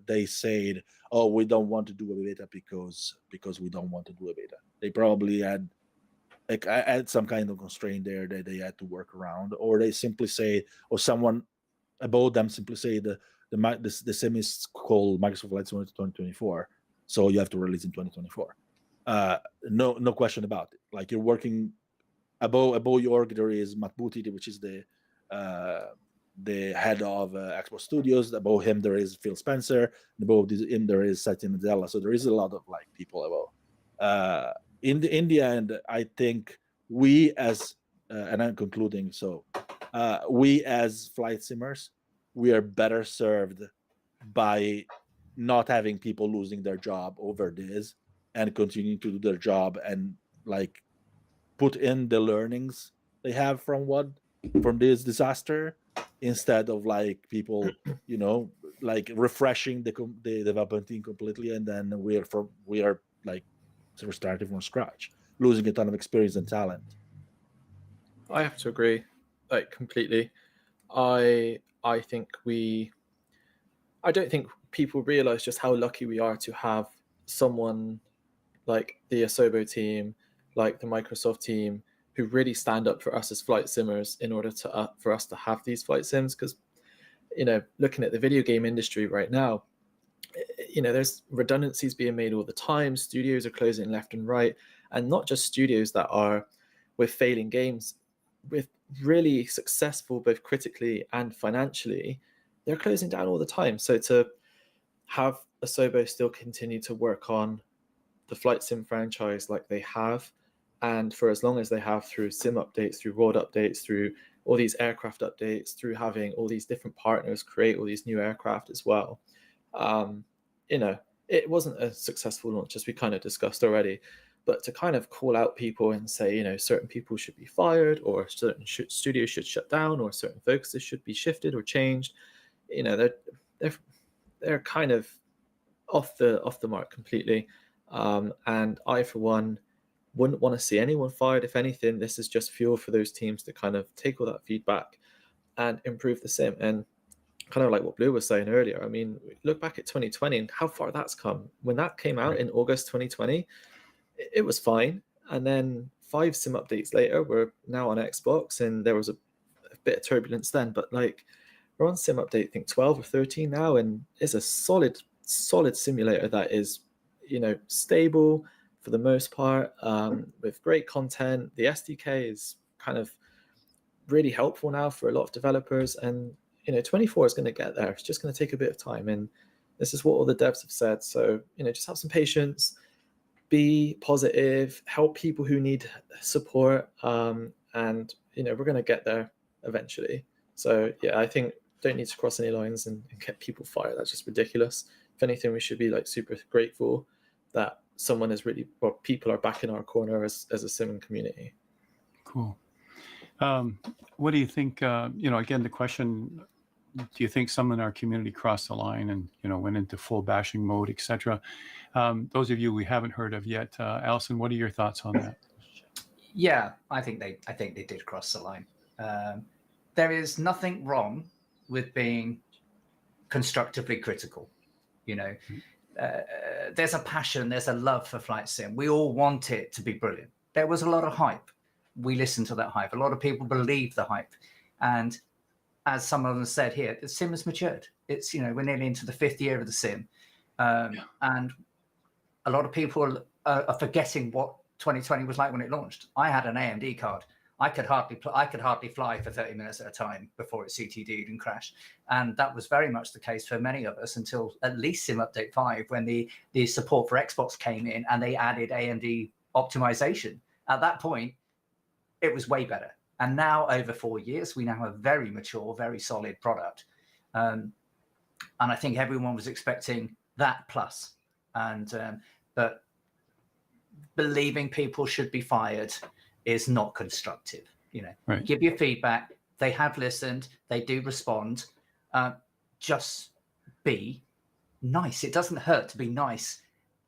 they said, "Oh, we don't want to do a beta because we don't want to do a beta." They probably had some kind of constraint there that they had to work around, or they simply say, or someone above them simply say the sim is called Microsoft Flight Simulator 2024, so you have to release in 2024. No question about it. Like you're working above Jorg, there is Matt Booty, which is the head of Xbox Studios. Above him there is Phil Spencer. Above him there is Satya Nadella. So there is a lot of like people above. In the end, I think we as and I'm concluding. So we as flight simmers, we are better served by not having people losing their job over this and continuing to do their job and like put in the learnings they have from this disaster, instead of like people, like refreshing the development team completely, and then we are like starting from scratch, losing a ton of experience and talent. I have to agree, like completely. I don't think people realize just how lucky we are to have someone like the Asobo team, like the Microsoft team, who really stand up for us as flight simmers in order to for us to have these flight sims. Because looking at the video game industry right now, there's redundancies being made all the time. Studios are closing left and right, and not just studios that are with failing games, with really successful both critically and financially, they're closing down all the time. So to have Asobo still continue to work on the flight sim franchise like they have, and for as long as they have, through sim updates, through world updates, through all these aircraft updates, through having all these different partners create all these new aircraft as well. It wasn't a successful launch, as we kind of discussed already, but to kind of call out people and say, certain people should be fired, or certain studios should shut down, or certain focuses should be shifted or changed, they're kind of off the mark completely. And I, for one, wouldn't want to see anyone fired. If anything, this is just fuel for those teams to kind of take all that feedback and improve the sim. And kind of like what Blue was saying earlier, I mean, look back at 2020 and how far that's come. When that came out in August 2020, it was fine. And then 5 sim updates later, we're now on Xbox, and there was a bit of turbulence then, but like we're on sim update, I think 12 or 13 now, and it's a solid simulator that is, stable for the most part, with great content. The SDK is kind of really helpful now for a lot of developers, and 24 is going to get there. It's just going to take a bit of time, and this is what all the devs have said. So just have some patience, be positive, help people who need support, and we're going to get there eventually. So yeah, I think don't need to cross any lines and get people fired. That's just ridiculous. If anything, we should be like super grateful that someone is really, or people are back in our corner as a sim community. Cool. What do you think? Again, the question: do you think some in our community crossed the line and went into full bashing mode, etc.? Those of you we haven't heard of yet, Alison, what are your thoughts on that? Yeah, I think they did cross the line. There is nothing wrong with being constructively critical. There's a passion, there's a love for flight sim. We all want it to be brilliant. There was a lot of hype. We listened to that hype. A lot of people believe the hype. And as some of them said here, the sim has matured. It's, we're nearly into the 5th year of the sim. And a lot of people are forgetting what 2020 was like when it launched. I had an AMD card. I could hardly fly for 30 minutes at a time before it CTD'd and crashed. And that was very much the case for many of us until at least Sim Update 5, when the support for Xbox came in and they added AMD optimization. At that point, it was way better. And now, over 4 years, we now have a very mature, very solid product. And I think everyone was expecting that plus. But believing people should be fired is not constructive. Right. Give your feedback. They have listened. They do respond. Just be nice. It doesn't hurt to be nice,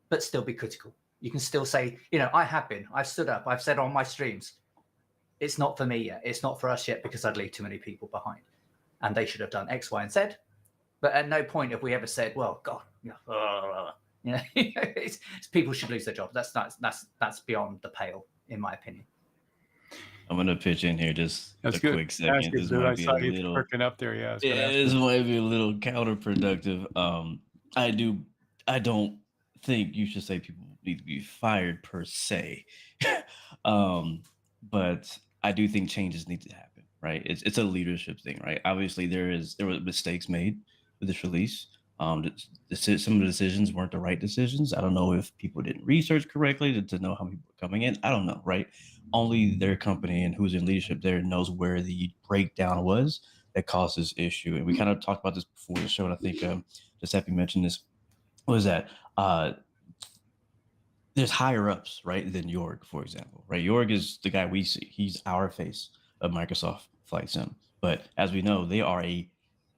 but still be critical. You can still say, I've stood up. I've said on my streams, it's not for me yet. It's not for us yet because I'd leave too many people behind. And they should have done X, Y, and Z. But at no point have we ever said, well, God, people should lose their jobs. That's beyond the pale, in my opinion. I'm gonna pitch in here just That's a good. quick second. This I might be a saw you little perking up there. Yeah, this might be a little counterproductive. I don't think you should say people need to be fired per se. But I do think changes need to happen, right? It's a leadership thing, right? Obviously there were mistakes made with this release. Some of the decisions weren't the right decisions. I don't know if people didn't research correctly to know how many people were coming in. I don't know, right? Only their company and who's in leadership there knows where the breakdown was that caused this issue. And we kind of talked about this before the show, and I think Giuseppe mentioned this, was that there's higher ups, right, than Jorg, for example, right? Jorg is the guy we see. He's our face of Microsoft Flight Sim. But as we know, they are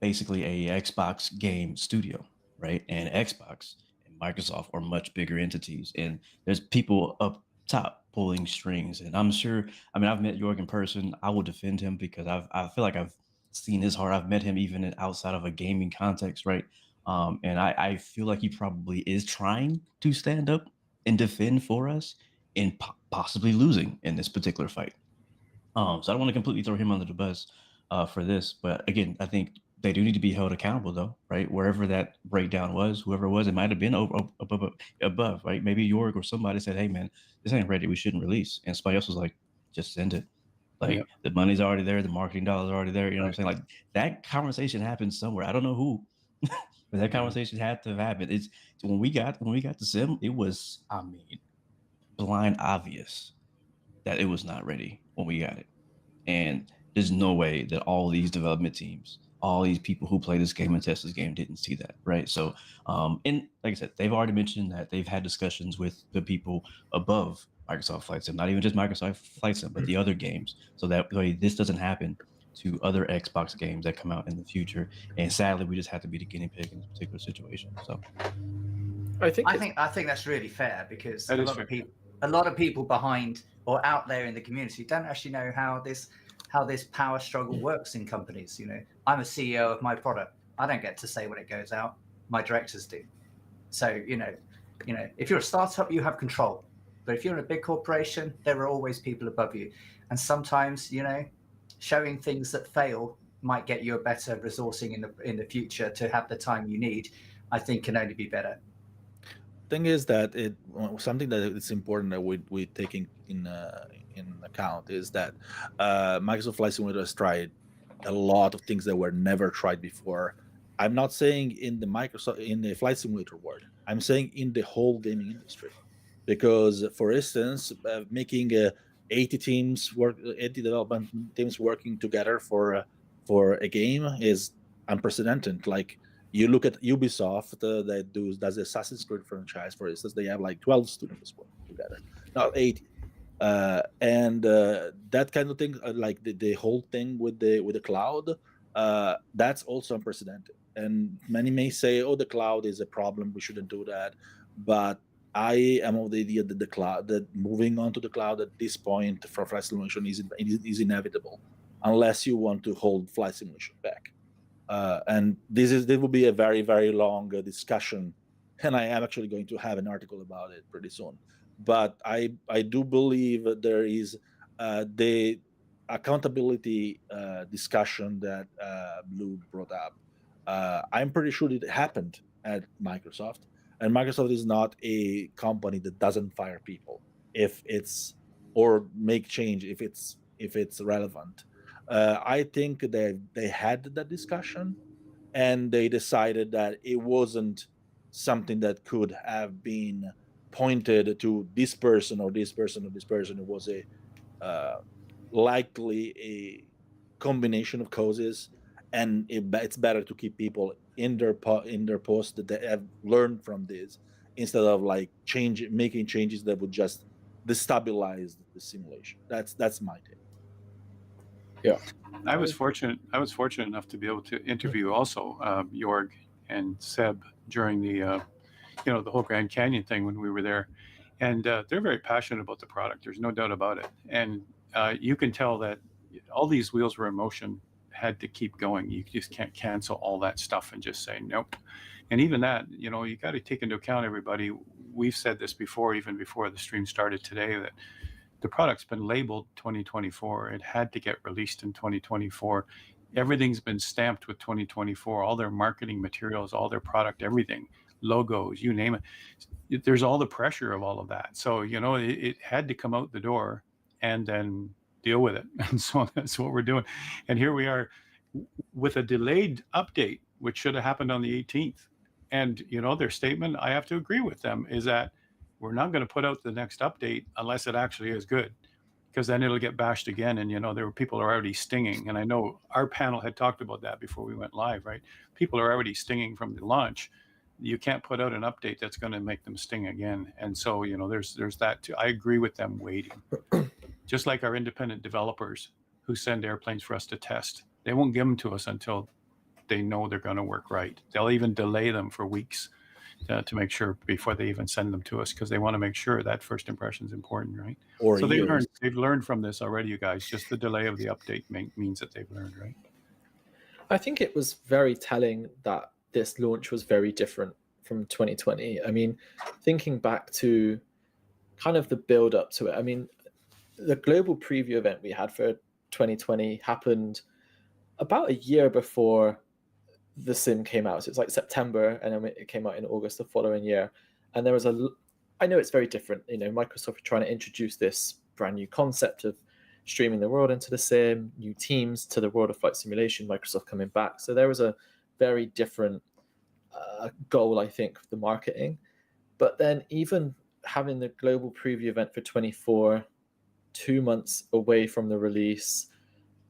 basically a Xbox game studio, right? And Xbox and Microsoft are much bigger entities. And there's people up top pulling strings. And I'm sure, I've met Jorg in person. I will defend him because I feel like I've seen his heart. I've met him even outside of a gaming context, right? And I feel like he probably is trying to stand up and defend for us and possibly losing in this particular fight. So I don't want to completely throw him under the bus for this, but again, I think they do need to be held accountable, though, right? Wherever that breakdown was, whoever it was, it might have been above, right? Maybe Jorg or somebody said, "Hey, man, this ain't ready. We shouldn't release," and somebody else was like, "Just send it." Like the money's already there, the marketing dollars are already there. You know what I'm saying? Like that conversation happened somewhere. I don't know who, but that conversation had to have happened. It's when we got the sim, it was, blind obvious that it was not ready when we got it. And there's no way that all these development teams, all these people who play this game and test this game didn't see that, right? So, and like I said, they've already mentioned that they've had discussions with the people above Microsoft Flight Sim, not even just Microsoft Flight Sim, but the other games, so that way this doesn't happen to other Xbox games that come out in the future. And sadly, we just have to be the guinea pig in this particular situation. So, I think that's really fair, because a lot of people behind or out there in the community don't actually know how this power struggle works in companies. I'm a CEO of my product. I don't get to say when it goes out. My directors do. So, if you're a startup, you have control. But if you're in a big corporation, there are always people above you. And sometimes, showing things that fail might get you a better resourcing in the future to have the time you need, I think can only be better. Thing is that something that it's important that we taking in account is that Microsoft Flight Simulator has tried a lot of things that were never tried before. I'm not saying in the Flight Simulator world. I'm saying in the whole gaming industry, because for instance, making 80 development teams working together for a game is unprecedented. Like, you look at Ubisoft that does the Assassin's Creed franchise, for instance, they have like 12 students working together, not 80. And that kind of thing, like the whole thing with the cloud, that's also unprecedented. And many may say, "Oh, the cloud is a problem. We shouldn't do that." But I am of the idea that that moving on to the cloud at this point for flight simulation is inevitable, unless you want to hold flight simulation back. And this will be a very, very long discussion, and I am actually going to have an article about it pretty soon. But I do believe that there is the accountability discussion that Blue brought up. I'm pretty sure it happened at Microsoft, and Microsoft is not a company that doesn't fire people or make change if if it's relevant. I think they had that discussion, and they decided that it wasn't something that could have been pointed to this person or this person or this person. It was a likely a combination of causes, and it's better to keep people in their post that they have learned from this, instead of like making changes that would just destabilize the simulation. That's my take. Yeah, I was fortunate enough to be able to interview also Jorg and Seb during the the whole Grand Canyon thing when we were there, and they're very passionate about the product. There's no doubt about it, and you can tell that all these wheels were in motion, had to keep going. You just can't cancel all that stuff and just say nope. And even that, you got to take into account, everybody. We've said this before, even before the stream started today, that the product's been labeled 2024. It had to get released in 2024. Everything's been stamped with 2024. All their marketing materials, all their product, everything, logos, you name it. There's all the pressure of all of that. So, it had to come out the door and then deal with it. And so that's what we're doing. And here we are with a delayed update, which should have happened on the 18th. And, their statement, I have to agree with them, is that we're not going to put out the next update unless it actually is good, because then it'll get bashed again. And, there were people are already stinging. And I know our panel had talked about that before we went live, right? People are already stinging from the launch. You can't put out an update that's going to make them sting again. And so, there's that too. I agree with them waiting. Just like our independent developers who send airplanes for us to test. They won't give them to us until they know they're going to work right. They'll even delay them for weeks to make sure before they even send them to us, because they want to make sure that first impression is important, right? Or so years. they've learned from this already, you guys. Just the delay of the update means that they've learned, right? I think it was very telling that this launch was very different from 2020. I mean, thinking back to kind of the build up to it, I mean, the global preview event we had for 2020 happened about a year before the sim came out. So it's like September, and then it came out in August the following year. And there was I know it's very different. Microsoft are trying to introduce this brand new concept of streaming the world into the sim, new teams to the world of flight simulation, Microsoft coming back. So there was a very different goal, I think, for the marketing. But then even having the global preview event for 24, 2 months away from the release,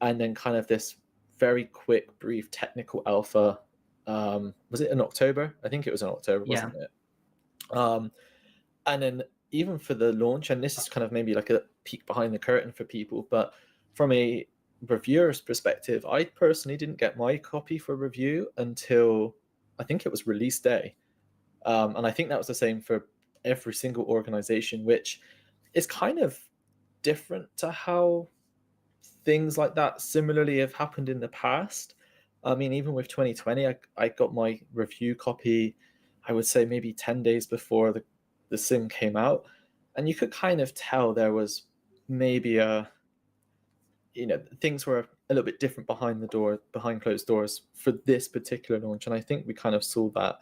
and then kind of this very quick, brief technical alpha. Was it in October? I think it was in October, wasn't it? And then even for the launch, and this is kind of maybe like a peek behind the curtain for people, but from a reviewer's perspective, I personally didn't get my copy for review until I think it was release day. And I think that was the same for every single organization, which is kind of different to how things like that similarly have happened in the past. I mean, even with 2020, I got my review copy, I would say maybe 10 days before the sim came out. And you could kind of tell there was maybe things were a little bit different behind closed doors for this particular launch. And I think we kind of saw that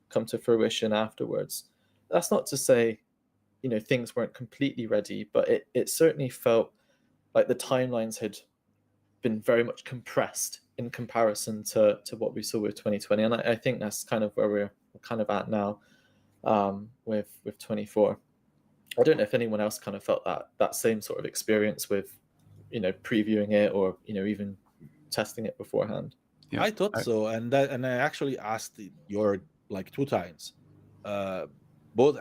come to fruition afterwards. That's not to say, things weren't completely ready, but it certainly felt like the timelines had been very much compressed in comparison to what we saw with 2020. And I think that's kind of where we're kind of at now with 24. I don't know if anyone else kind of felt that same sort of experience with, previewing it or, even testing it beforehand. Yeah, I thought so. And I actually asked Jorg like 2 times, both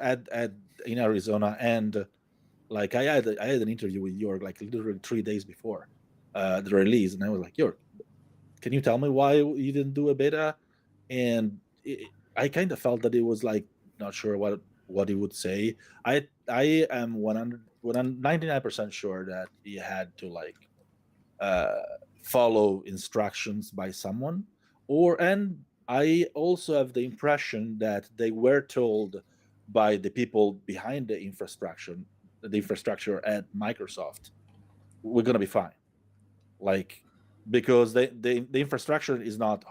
in Arizona, and like I had an interview with Jorg like literally 3 days before the release, and I was like, Jorg, can you tell me why you didn't do a beta? And I kind of felt that it was like not sure what he would say. I am 99% sure that he had to like follow instructions by someone, and I also have the impression that they were told by the people behind the infrastructure at Microsoft, we're gonna be fine, like, because the infrastructure is not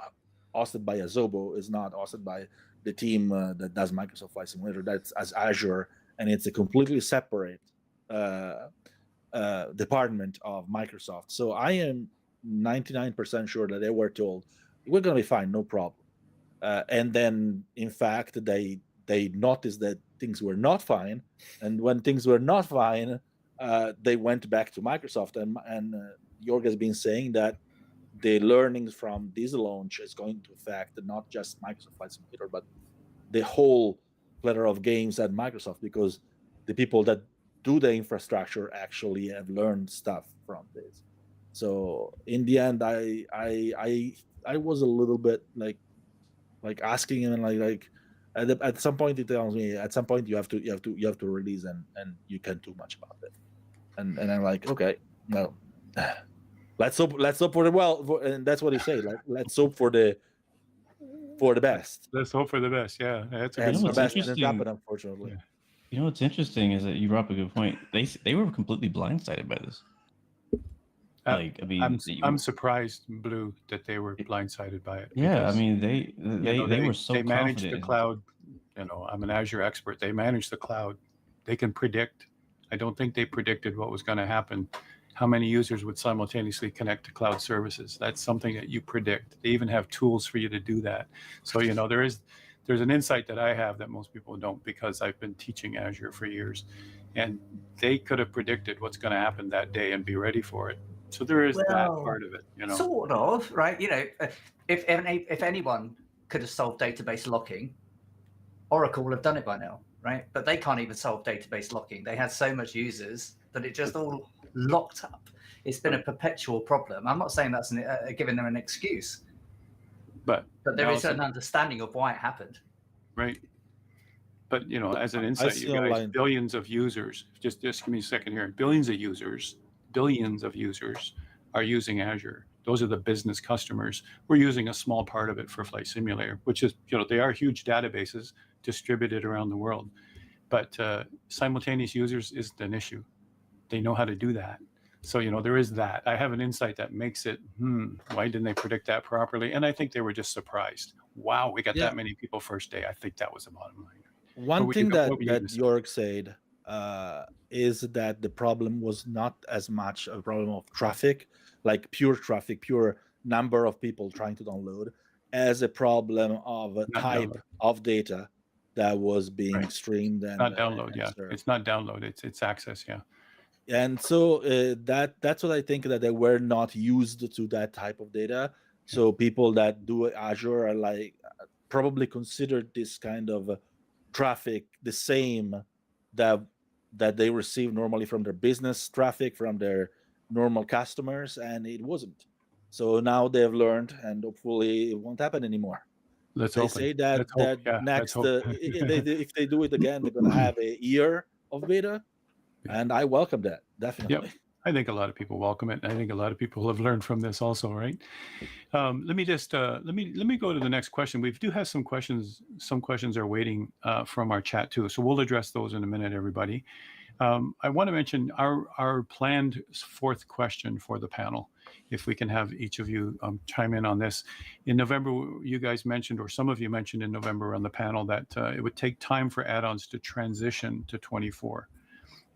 hosted by Azobo, is not hosted by the team that does Microsoft Flight Simulator. That's as Azure, and it's a completely separate department of Microsoft. So I am 99% sure that they were told, we're going to be fine, no problem. And then, in fact, they noticed that things were not fine. And when things were not fine, they went back to Microsoft. And Jorg has been saying that the learnings from this launch is going to affect not just Microsoft Flight Simulator, but the whole plethora of games at Microsoft, because the people that do the infrastructure actually have learned stuff from this. So in the end, I was a little bit like asking him, like at some point he tells me, at some point you have to release, and you can't do much about it. And I'm like, okay, no. Let's hope for the and that's what he said. Like, let's hope for the best. Let's hope for the best. Yeah, that's a You good know what's summary. interesting? But unfortunately, Yeah. You know what's interesting is that you brought up a good point. They were completely blindsided by this. Like, I mean, I'm surprised, Blue, that they were blindsided by it. Yeah, I because, mean, they were so they manage confident. the cloud. I'm an Azure expert. They manage the cloud. They can predict. I don't think they predicted what was going to happen. How many users would simultaneously connect to cloud services? That's something that you predict. They even have tools for you to do that. So there's an insight that I have that most people don't, because I've been teaching Azure for years, and they could have predicted what's going to happen that day and be ready for it. So there is that part of it, Sort of, right? If anyone could have solved database locking, Oracle would have done it by now, right? But they can't even solve database locking. They had so much users that it just all locked up. It's been a perpetual problem. I'm not saying that's giving them an excuse, but there is an understanding of why it happened, right? But as an insight, you guys, billions of users. Just give me a second here. Billions of users are using Azure. Those are the business customers. We're using a small part of it for Flight Simulator, which is, they are huge databases distributed around the world. But simultaneous users isn't an issue. They know how to do that. So, there is that. I have an insight that makes it, why didn't they predict that properly? And I think they were just surprised. Wow, we got that many people first day. I think that was the bottom line. One thing that Jorg said is that the problem was not as much a problem of traffic, like pure traffic, pure number of people trying to download, as a problem of a type of data that was being streamed. And not download, it's not download, it's access, And so that's what I think, that they were not used to that type of data. So people that do Azure are like probably considered this kind of traffic the same that they receive normally from their business traffic, from their normal customers, and it wasn't. So now they've learned, and hopefully it won't happen anymore. Let's they hope say that next if they do it again, they're going to have a year of beta, and I welcome that, definitely. Yep. I think a lot of people welcome it. I think a lot of people have learned from this also, right? Let me just let me go to the next question. We do have some questions. Some questions are waiting from our chat too, so we'll address those in a minute, everybody. I want to mention our planned fourth question for the panel. If we can have each of you chime in on this. In November, you guys mentioned, or some of you mentioned in November on the panel, that it would take time for add-ons to transition to 24.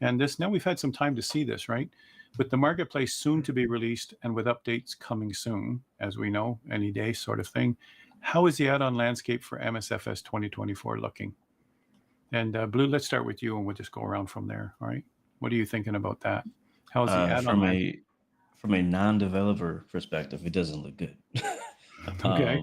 And now we've had some time to see this, right? With the marketplace soon to be released and with updates coming soon, as we know, any day sort of thing, how is the add-on landscape for MSFS 2024 looking? And Blue, let's start with you, and we'll just go around from there. All right. What are you thinking about that? How's the add-on from a non-developer perspective? It doesn't look good. Okay.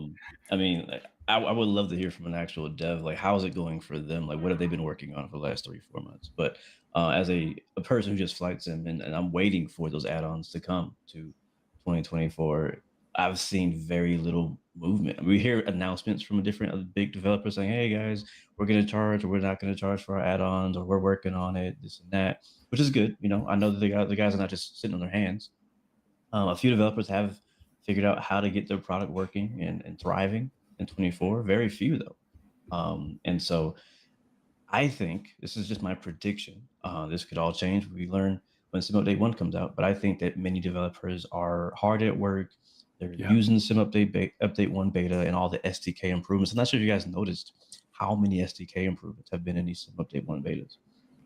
I mean, I would love to hear from an actual dev, like, how's it going for them? Like, what have they been working on for the last 3-4 months? But as a person who just flight sim, and I'm waiting for those add-ons to come to 2024, I've seen very little movement. We hear announcements from different big developers saying, hey guys, we're going to charge, or we're not going to charge for our add-ons, or we're working on it, this and that, which is good. I know that the guys are not just sitting on their hands. A few developers have figured out how to get their product working and thriving in 24. Very few though. And so I think, this is just my prediction, this could all change. We learn when Sim Update 1 comes out, but I think that many developers are hard at work. They're using Sim Update 1 beta and all the SDK improvements. I'm not sure if you guys noticed how many SDK improvements have been in these Sim Update 1 betas.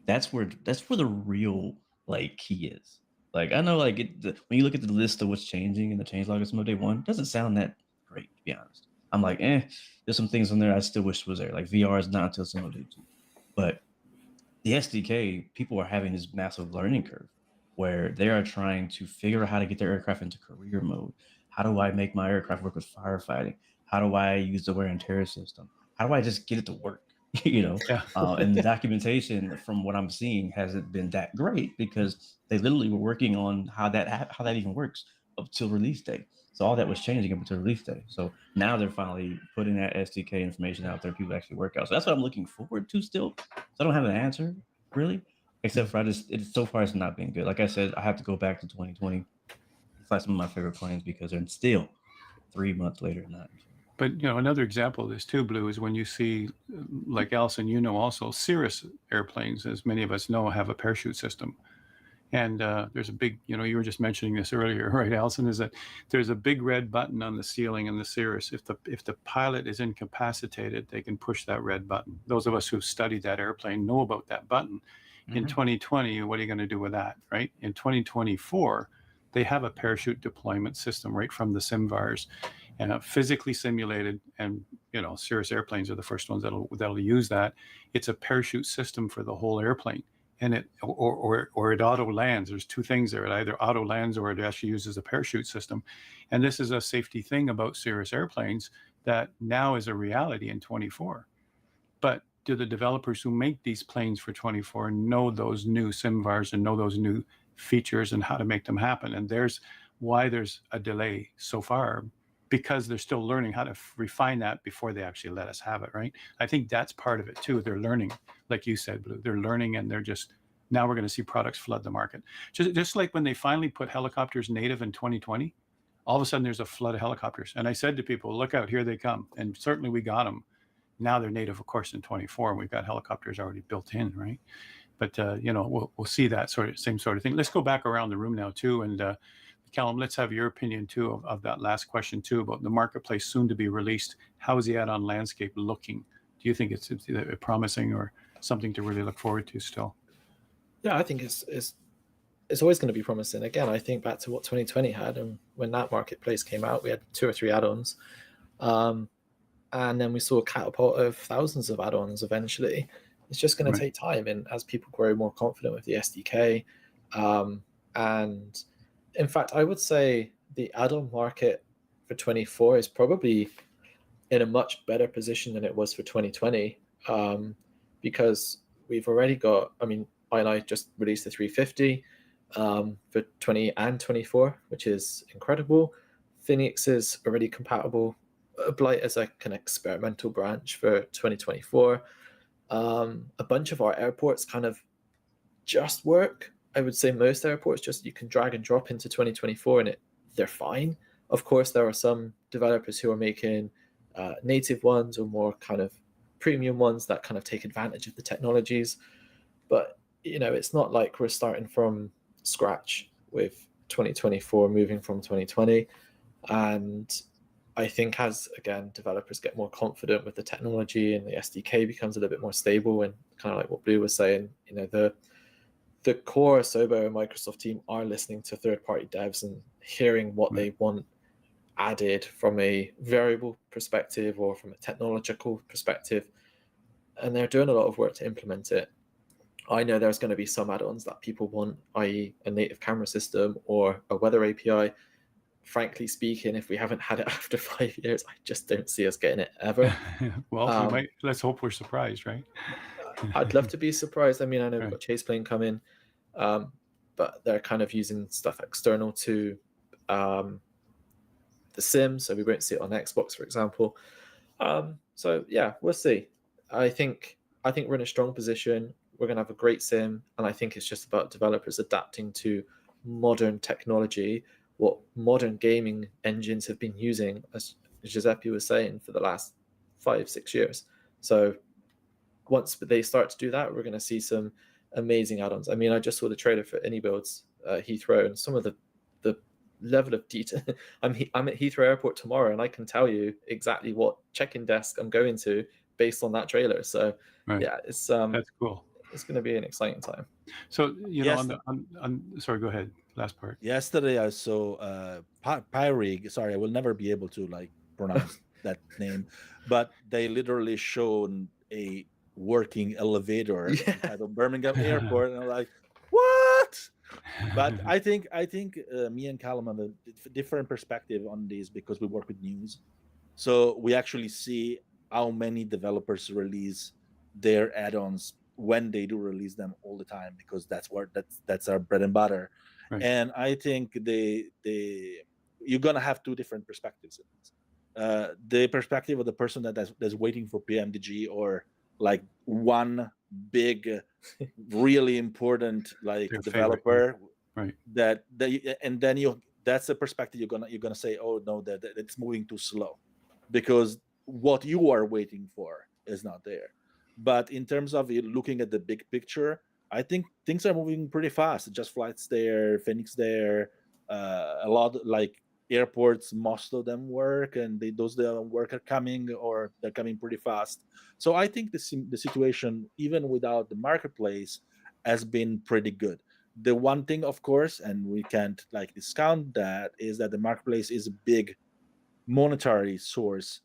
That's where the real like he is. Like I know, like when you look at the list of what's changing in the changelog of Sim Update 1, it doesn't sound that great, to be honest. I'm like, there's some things on there I still wish was there. Like VR is not until Sim Update 2. But the SDK, people are having this massive learning curve where they are trying to figure out how to get their aircraft into career mode. How do I make my aircraft work with firefighting? How do I use the wear and tear system? How do I just get it to work? Yeah. And the documentation from what I'm seeing hasn't been that great because they literally were working on how that even works up till release day. So all that was changing up until release day. So now they're finally putting that SDK information out there. People actually work out. So that's what I'm looking forward to still. So I don't have an answer really, except for so far it's not been good. Like I said, I have to go back to 2020. It's like some of my favorite planes because they're still 3 months later not. But another example of this too, Blue, is when you see, like Alison, also Cirrus airplanes, as many of us know, have a parachute system. And there's a big, you were just mentioning this earlier, right, Alison, is that there's a big red button on the ceiling in the Cirrus. If the pilot is incapacitated, they can push that red button. Those of us who've studied that airplane know about that button. In 2020, what are you going to do with that, right? In 2024, they have a parachute deployment system right from the SimVars, and physically simulated. And Cirrus airplanes are the first ones that'll use that. It's a parachute system for the whole airplane, and it auto lands. There's two things there: it either auto lands or it actually uses a parachute system. And this is a safety thing about Cirrus airplanes that now is a reality in 24. But do the developers who make these planes for 24 know those new SimVars and know those new features and how to make them happen? And there's why there's a delay so far, because they're still learning how to refine that before they actually let us have it, right? I think that's part of it too. They're learning, like you said, Blue. They're learning, and they're just, now we're going to see products flood the market. Just like when they finally put helicopters native in 2020, all of a sudden there's a flood of helicopters. And I said to people, look out, here they come. And certainly we got them. Now they're native, of course, in 24, and we've got helicopters already built in, right? But we'll see that same sort of thing. Let's go back around the room now too, and Calum, let's have your opinion too of that last question too about the marketplace soon to be released. How is the add-on landscape looking? Do you think it's promising or something to really look forward to still? Yeah, I think it's always going to be promising. Again, I think back to what 2020 had, and when that marketplace came out, we had 2 or 3 add-ons. And then we saw a catapult of thousands of add-ons eventually. It's just going to take time, and as people grow more confident with the SDK, and in fact, I would say the add-on market for 24 is probably in a much better position than it was for 2020, because we've already got, I just released the 350 for 20 and 24, which is incredible. Phoenix is already compatible. Blight is like an experimental branch for 2024. A bunch of our airports kind of just work. I would say most airports just you can drag and drop into 2024 and they're fine. Of course, there are some developers who are making native ones or more kind of premium ones that kind of take advantage of the technologies. But it's not like we're starting from scratch with 2024 moving from 2020. And I think as, again, developers get more confident with the technology and the SDK becomes a little bit more stable, and kind of like what Blue was saying, the core Asobo and Microsoft team are listening to third-party devs and hearing what they want added from a variable perspective or from a technological perspective, and they're doing a lot of work to implement it. I know there's going to be some add-ons that people want, i.e. a native camera system or a weather API. Frankly speaking, if we haven't had it after 5 years, I just don't see us getting it ever. Well, we might. Let's hope we're surprised, right? I'd love to be surprised. I know we've got Chase Plane coming, but they're kind of using stuff external to the sim, so we won't see it on Xbox, for example. So yeah, we'll see. I think we're in a strong position. We're going to have a great sim, and I think it's just about developers adapting to modern technology, what modern gaming engines have been using, as Giuseppe was saying, for the last 5-6 years. So once they start to do that, we're going to see some amazing add-ons. I just saw the trailer for AnyBuilds Heathrow, and some of the level of detail. I'm at Heathrow Airport tomorrow, and I can tell you exactly what check-in desk I'm going to based on that trailer. So yeah, it's that's cool. it's going to be an exciting time. So Yes. Sorry, go ahead. Last part. Yesterday I saw Pyrig. Sorry, I will never be able to pronounce that name, but they literally shown a working elevator at Birmingham Airport, and I'm like, what? But I think me and Calum have a different perspective on this because we work with news, so we actually see how many developers release their add-ons when they do release them all the time, because that's our bread and butter. Right. And I think you're gonna have two different perspectives in this. The perspective of the person that's waiting for PMDG, or like one big, really important Their developer, right? and then that's the perspective you're gonna say, oh no, that it's moving too slow, because what you are waiting for is not there. But in terms of looking at the big picture, I think things are moving pretty fast. Just Flight's there, Phoenix there, a lot airports, most of them work, and those that don't work are coming, or they're coming pretty fast. So I think the situation, even without the marketplace, has been pretty good. The one thing, of course, and we can't discount that, is that the marketplace is a big monetary source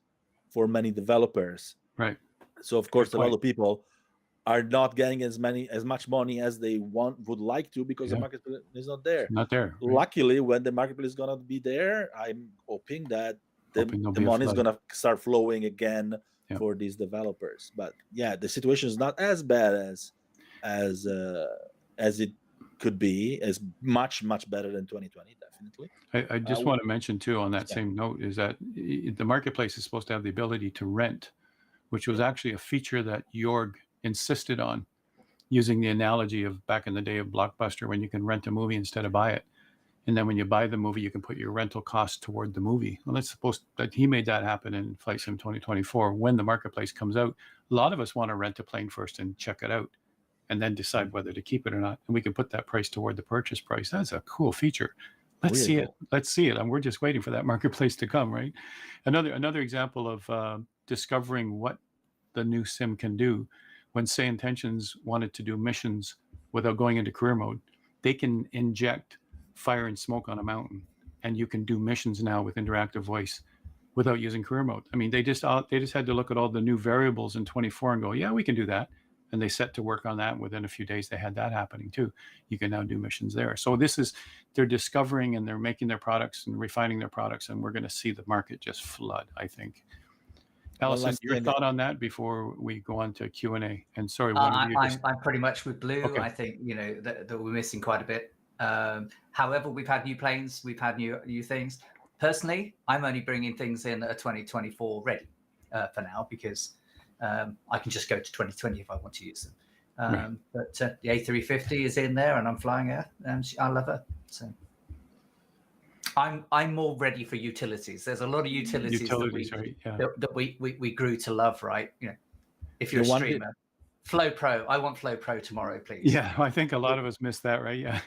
for many developers. Right. So of course, a lot of people are not getting as much money as they would like to, because the marketplace is not there. Not there. Right. Luckily, when the marketplace is gonna be there, I'm hoping that the money is gonna start flowing again for these developers. But yeah, the situation is not as bad as it could be. Is much better than 2020, definitely. I just want to mention too, on that same note, is that the marketplace is supposed to have the ability to rent, which was actually a feature that Jorg insisted on, using the analogy of back in the day of Blockbuster, when you can rent a movie instead of buy it. And then when you buy the movie, you can put your rental cost toward the movie. Well, that's supposed that he made that happen in FlightSim 2024. When the marketplace comes out, a lot of us want to rent a plane first and check it out, and then decide whether to keep it or not. And we can put that price toward the purchase price. That's a cool feature. Let's see it. Let's see it. And we're just waiting for that marketplace to come, right? Another example of discovering what the new sim can do. When Say Intentions wanted to do missions without going into career mode, they can inject fire and smoke on a mountain, and you can do missions now with interactive voice without using career mode. I mean, they just had to look at all the new variables in 24 and go, yeah, we can do that. And they set to work on that. And within a few days, they had that happening too. You can now do missions there. So they're discovering, and they're making their products and refining their products, and we're going to see the market just flood, I think. Alison, your thought on that before we go on to Q&A? And sorry, I'm pretty much with Blue. Okay. I think that we're missing quite a bit. However, we've had new planes, we've had new things. Personally, I'm only bringing things in that are 2024 ready for now, because I can just go to 2020 if I want to use them. Right. But the A350 is in there, and I'm flying her, and I love her. So I'm more ready for utilities. There's a lot of utilities that we grew to love, right? If you're a streamer. Flow Pro. I want Flow Pro tomorrow, please. Yeah, I think a lot of us missed that, right? Yeah.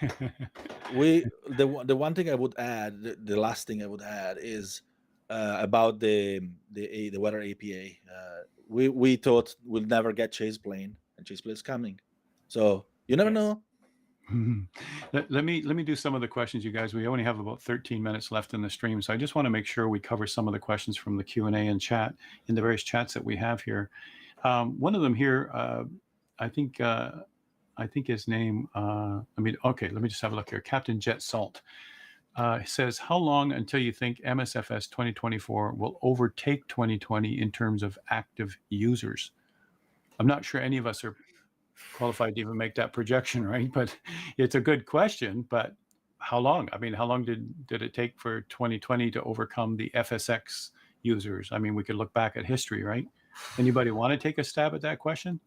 The one thing I would add, the last thing I would add is about the weather APA. We thought we'll never get Chase Plane, and Chase Plane is coming. So you never know. Let me do some of the questions, you guys. We only have about 13 minutes left in the stream, so I just want to make sure we cover some of the questions from the Q&A and chat in the various chats that we have here. One of them here, I think his name. Let me just have a look here. Captain Jet Salt says, how long until you think MSFS 2024 will overtake 2020 in terms of active users? I'm not sure any of us are qualified to even make that projection, right? But it's a good question. But how long? I mean, how long did it take for 2020 to overcome the FSX users? I mean, we could look back at history, right? Anybody want to take a stab at that question?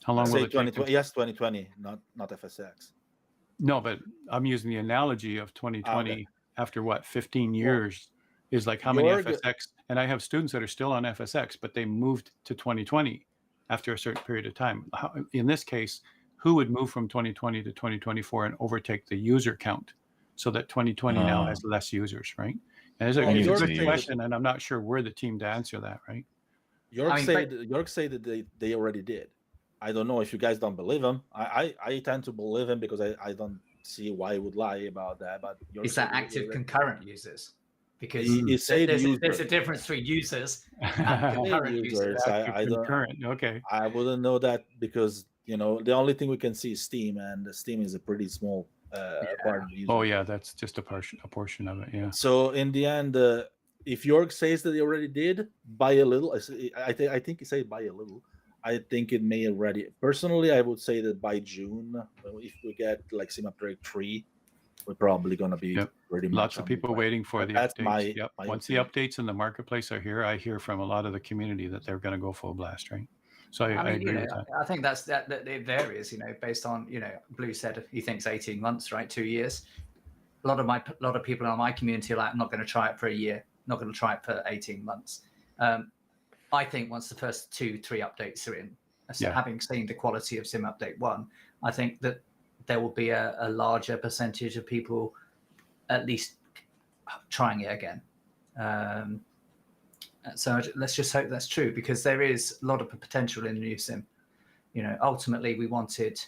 How long will it take? Yes, 2020, not FSX. No, but I'm using the analogy of 2020 after what, 15 years is like how many FSX? And I have students that are still on FSX, but they moved to 2020 after a certain period of time. In this case, who would move from 2020 to 2024 and overtake the user count so that 2020 now has less users, right? And it's a good question, and I'm not sure we're the team to answer that, right? York said that they already did. I don't know if you guys don't believe him. I tend to believe him because I don't see why he would lie about that. But Is that active concurrent users? Because he said there's a difference between users and concurrent users. I don't. Concurrent, okay. I wouldn't know that because the only thing we can see is Steam, and Steam is a pretty small part of the user. Oh yeah, that's just a portion of it. Yeah. So in the end, if Jorg says that he already did buy a little, I think he said buy a little. I think it may already. Personally, I would say that by June, if we get like Sim Upgrade 3, we're probably going to be pretty much. Lots of people waiting for the that's updates. my Once opinion. the updates in the marketplace are here, I hear from a lot of the community that they're going to go full blast, right? So I agree with that. I think that it varies, based on, Blue said he thinks 18 months, right? 2 years. A lot of people in my community are like, I'm not going to try it for a year, not going to try it for 18 months. I think once the first 2-3 updates are in, having seen the quality of Sim Update 1, I think that there will be a larger percentage of people at least trying it again. So let's just hope that's true, because there is a lot of potential in the new Sim. Ultimately, we wanted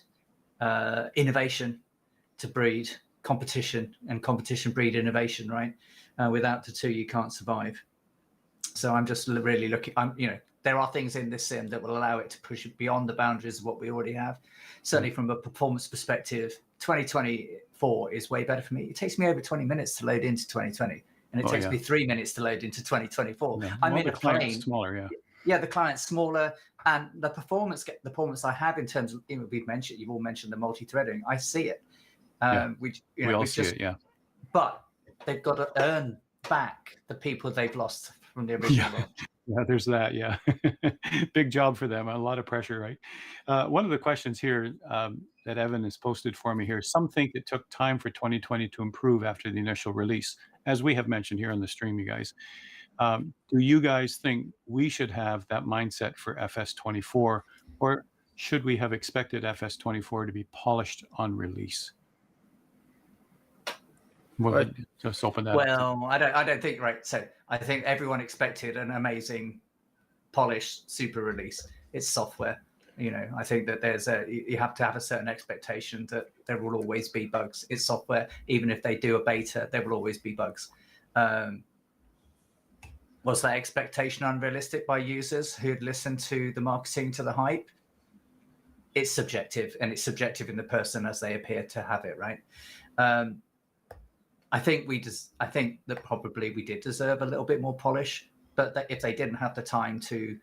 innovation to breed competition, and competition breed innovation, right? Without the two, you can't survive. So I'm just really looking. There are things in this Sim that will allow it to push beyond the boundaries of what we already have. Certainly, from a performance perspective, 2024 is way better for me. It takes me over 20 minutes to load into 2020. And it takes me 3 minutes to load into 2024. Yeah. I'm in a plane. Smaller, yeah. Yeah, the client's smaller, and the performance I have in terms of, you've all mentioned the multi-threading. I see it. We all see it, yeah. But they've got to earn back the people they've lost from the original launch. Yeah, there's that. Yeah, big job for them. A lot of pressure, right? One of the questions here that Evan has posted for me here. Some think it took time for 2020 to improve after the initial release, as we have mentioned here on the stream, you guys. Do you guys think we should have that mindset for FS24, or should we have expected FS24 to be polished on release? Well, just open that up. Well, I don't think, right. So I think everyone expected an amazing, polished super release. It's software. I think that you have to have a certain expectation that there will always be bugs. It's software. Even if they do a beta, there will always be bugs. Was that expectation unrealistic by users who'd listened to the marketing, to the hype? It's subjective, and it's subjective in the person as they appear to have it, right? I think that probably we did deserve a little bit more polish, but that if they didn't have the time to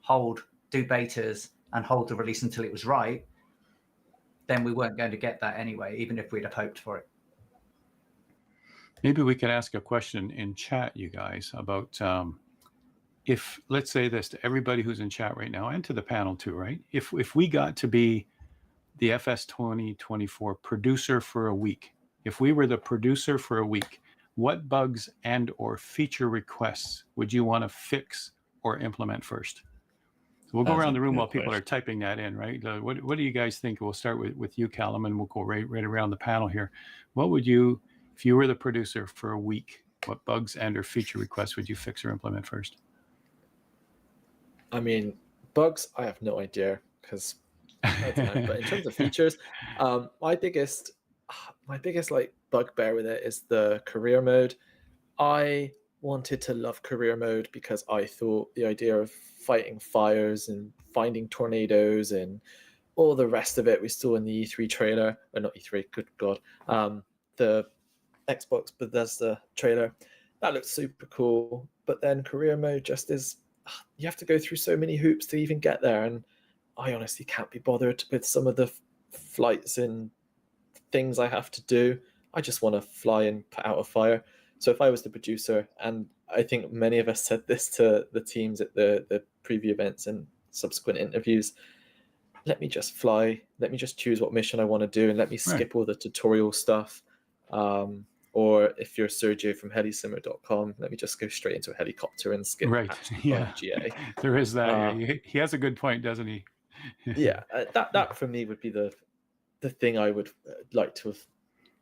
do betas and hold the release until it was right, then we weren't going to get that anyway, even if we'd have hoped for it. Maybe we could ask a question in chat, you guys, about if, let's say this to everybody who's in chat right now and to the panel too, right? If we got to be the FS 2024 producer for a week, if we were the producer for a week, what bugs and or feature requests would you want to fix or implement first? So we'll go around the room while people are typing that in, right? What do you guys think? We'll start with you, Calum, and we'll go right around the panel here. What would you, if you were the producer for a week, what bugs and or feature requests would you fix or implement first? I mean, bugs, I have no idea, because I don't know. But in terms of features, my biggest like bugbear with it is the career mode. I wanted to love career mode because I thought the idea of fighting fires and finding tornadoes and all the rest of it we saw in the E3 trailer, or not E3, good God, the Xbox Bethesda trailer, that looked super cool. But then career mode just is, you have to go through so many hoops to even get there, and I honestly can't be bothered with some of the flights and things I have to do. I just want to fly and put out a fire. So if I was the producer, and I think many of us said this to the teams at the preview events and subsequent interviews, let me just fly, let me just choose what mission I want to do, and let me skip all the tutorial stuff. Or if you're Sergio from helisimmer.com, let me just go straight into a helicopter and skip GA. There is that. He has a good point, doesn't he? Yeah, that for me would be the thing I would like to have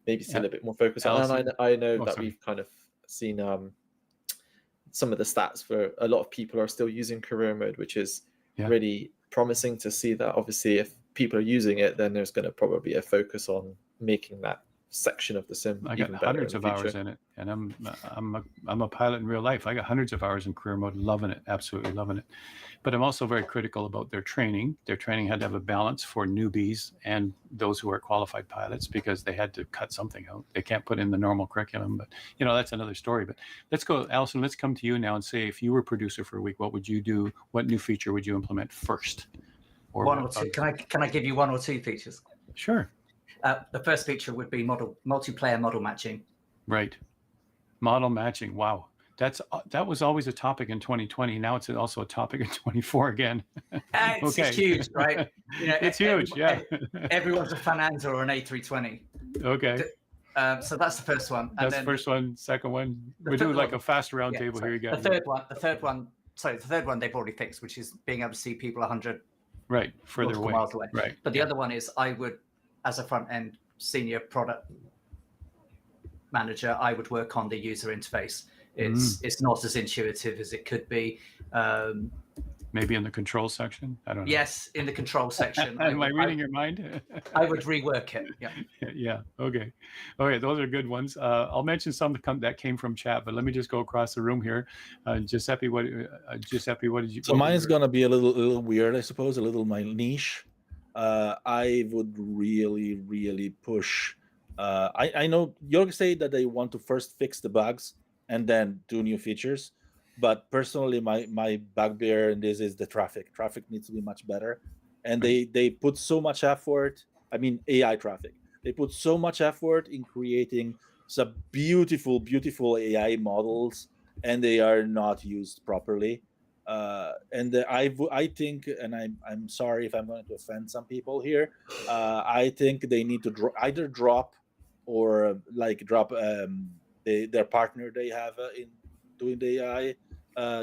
maybe seen a bit more focus on. And I know that we've kind of seen some of the stats for a lot of people are still using career mode, which is really promising to see that. Obviously, if people are using it, then there's going to probably be a focus on making that section of the sim I even got better hundreds in of the hours future. in it, and I'm a pilot in real life. I got hundreds of hours in career mode, loving it, absolutely loving it. But I'm also very critical about their training. Their training had to have a balance for newbies and those who are qualified pilots, because they had to cut something out. They can't put in the normal curriculum, but that's another story. But let's go, Alison. Let's come to you now and say, if you were producer for a week, what would you do? What new feature would you implement first? Or one or two. Can I give you one or two features? Sure. The first feature would be multiplayer model matching. Right. Model matching. Wow. That was always a topic in 2020. Now it's also a topic in 24 again. It's huge, right? It's huge. Everyone's a Fananza or an A320. Okay. So that's the first one. That's the first one. Second one. We do like a fast round table here. You got the third one. Sorry, the third one they've already fixed, which is being able to see people 100 further away. miles away. Right. But the other one is, I would, as a front end senior product manager, I would work on the user interface. It's not as intuitive as it could be. Maybe in the control section. I don't know. Yes, in the control section. Am I reading your mind? I would rework it. Yeah. Yeah. Okay. Those are good ones. I'll mention some that came from chat, but let me just go across the room here. Giuseppe, what did you? So mine is gonna be a little weird, I suppose, a little my niche. I would really push. I know you're saying that they want to first fix the bugs and then do new features. But personally, my bugbear in this is the traffic. Traffic needs to be much better, and they put so much effort. I mean, AI traffic. They put so much effort in creating some beautiful AI models, and they are not used properly. I think, and I'm sorry if I'm going to offend some people here. I think they need to either drop or drop their partner they have in doing the AI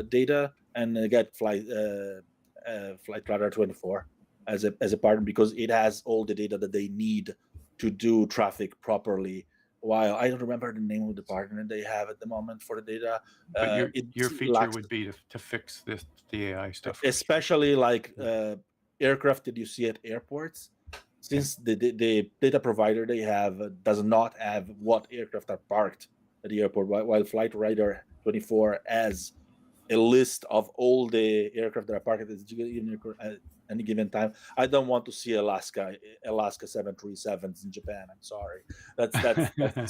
data, and get Flightradar 24 as a partner, because it has all the data that they need to do traffic properly. While I don't remember the name of the partner they have at the moment for the data. But your feature would be to fix the AI stuff, especially aircraft that you see at airports. Since the data provider they have does not have what aircraft are parked at the airport, while Flightradar 24 has a list of all the aircraft that are parked at any given time. I don't want to see Alaska 737s in Japan. I'm sorry. That's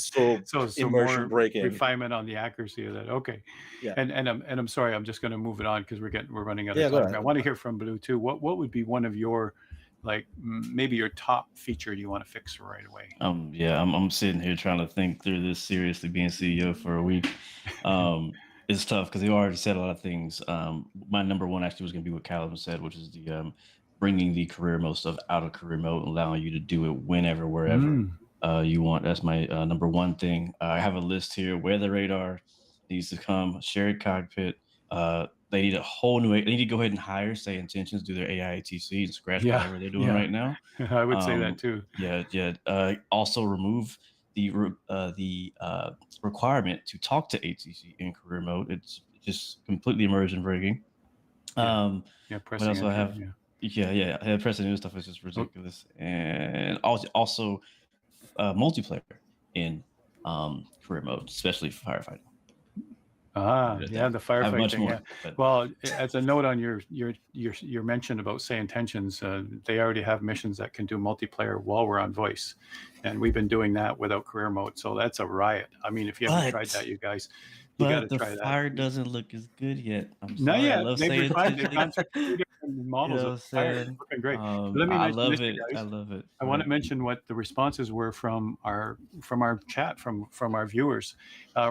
so immersion breaking. Refinement on the accuracy of that. Okay. Yeah. And I'm sorry. I'm just going to move it on because we're running out of time. I want to hear from Blue too. What would be one of your maybe your top feature you want to fix right away? I'm sitting here trying to think through this seriously, being CEO for a week. It's tough because you already said a lot of things. My number one actually was going to be what Calum said, which is the bringing the career mode stuff out of career mode and allowing you to do it whenever, wherever you want. That's my number one thing. I have a list here. Weather radar needs to come. Shared cockpit. They need a whole new. They need to go ahead and hire, say, Intentions, do their AIATC and scratch whatever they're doing right now. I would say that too. Yeah. Also remove the requirement to talk to ATC in career mode. It's just completely immersion breaking. Pressing. What else do I have? Pressing new stuff is just ridiculous. And also multiplayer in career mode, especially for firefighting. The firefighting. More, well, as a note on your mention about say Intentions, they already have missions that can do multiplayer while we're on voice, and we've been doing that without career mode. So that's a riot. I mean, if you haven't tried that, you guys, you got to try that. The fire doesn't look as good yet. I'm sorry. Not yet. I love They've gone through 2 different models of fire. It's looking great. Let me I mention love this, it. guys. I love it. I want to mention what the responses were from our chat from our viewers.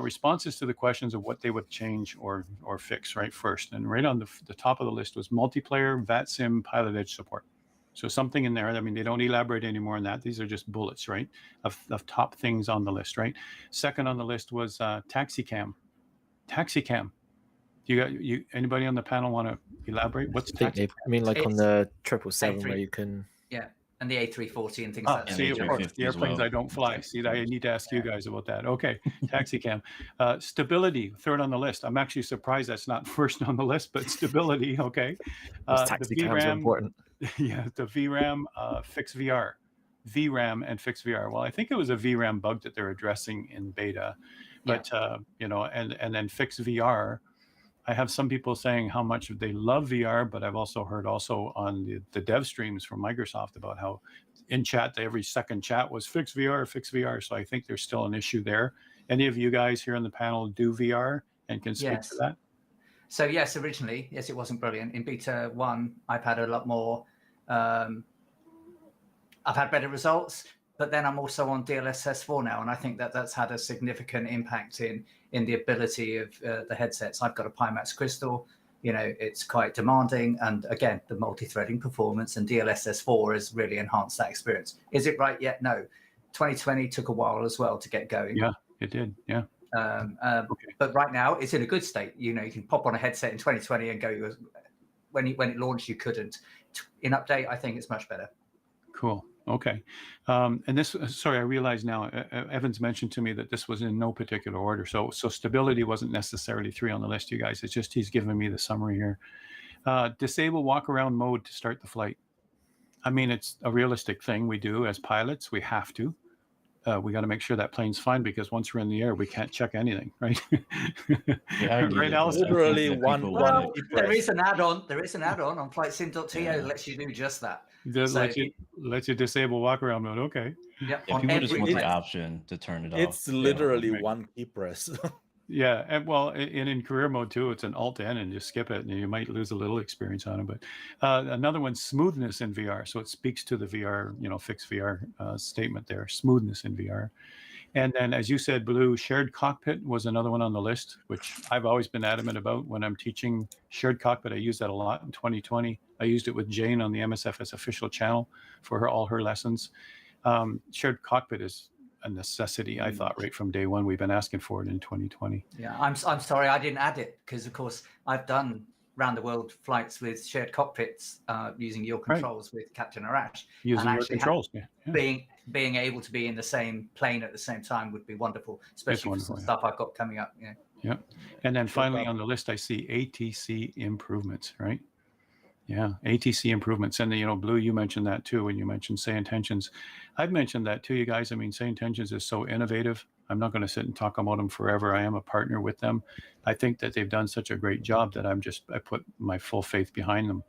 Responses to the questions of what they would change or fix right first, and right on the top of the list was multiplayer, FlightSim, pilot edge support. So something in there. I mean, they don't elaborate anymore on that. These are just bullets, right, of top things on the list, right? Second on the list was taxicam. Taxicam. You anybody on the panel want to elaborate? What's taxicam? I mean, like on the 777 where you can. Yeah. and the A340 and things Oh, like that. and See, of course, A350 the as airplanes well. I don't fly. See, I need to ask you guys about that. Okay, taxi cam. Stability, third on the list. I'm actually surprised that's not first on the list, but stability, okay. Those The taxi cams are VRAM, important. yeah, the VRAM, fixed VR. VRAM and fixed VR. Well, I think it was a VRAM bug that they're addressing in beta, but you know, and then fixed VR. I have some people saying how much they love VR, but I've also heard also on the dev streams from Microsoft about how in chat, every second chat was fix VR, fix VR. So I think there's still an issue there. Any of you guys here on the panel do VR and can speak to that? So yes, originally, yes, it wasn't brilliant. In beta 1, I've had a lot more, I've had better results, but then I'm also on DLSS 4 now, and I think that that's had a significant impact in the ability of the headsets. I've got a Pimax Crystal, you know, it's quite demanding, and again, the multi-threading performance and DLSS 4 has really enhanced that experience. Is it right yet? No. 2020 took a while as well to get going. Yeah, it did. Yeah. But right now, it's in a good state. You know, you can pop on a headset in 2020 and go. When it launched, you couldn't. In update, I think it's much better. Cool. Okay. And this, sorry, I realize now, Evans mentioned to me that this was in no particular order. So stability wasn't necessarily 3 on the list, you guys. It's just he's giving me the summary here. Disable walk around mode to start the flight. I mean, it's a realistic thing we do as pilots. We have to. We got to make sure that plane's fine, because once we're in the air, we can't check anything, right? Yeah, right, Allison? Literally Well, there is an add-on. There is an add-on on FlightSim.to that lets you do just that. Let you disable walk around mode. Okay. Yeah. Yeah, people just want the option to turn it off. It's literally one key press. Yeah, and well, in career mode too, it's an Alt-N and just skip it, and you might lose a little experience on it. But another one, smoothness in VR. So it speaks to the VR, you know, fixed VR statement there, smoothness in VR. And then, as you said, Blue, shared cockpit was another one on the list, which I've always been adamant about when I'm teaching shared cockpit. I use that a lot in 2020. I used it with Jane on the MSFS official channel for all her lessons. Shared cockpit is a necessity, I thought, right from day one. We've been asking for it in 2020. Yeah, I'm sorry I didn't add it, because of course I've done round the world flights with shared cockpits using your controls with Captain Arash. Using your controls, being able to be in the same plane at the same time would be wonderful, especially for some stuff I've got coming up. Yeah. Yeah, and then finally on the list I see ATC improvements, right? Yeah, ATC improvements. And, you know, Blue, you mentioned that too when you mentioned Say Intentions. I've mentioned that to you guys. I mean, Say Intentions is so innovative. I'm not going to sit and talk about them forever. I am a partner with them. I think that they've done such a great job that I put my full faith behind them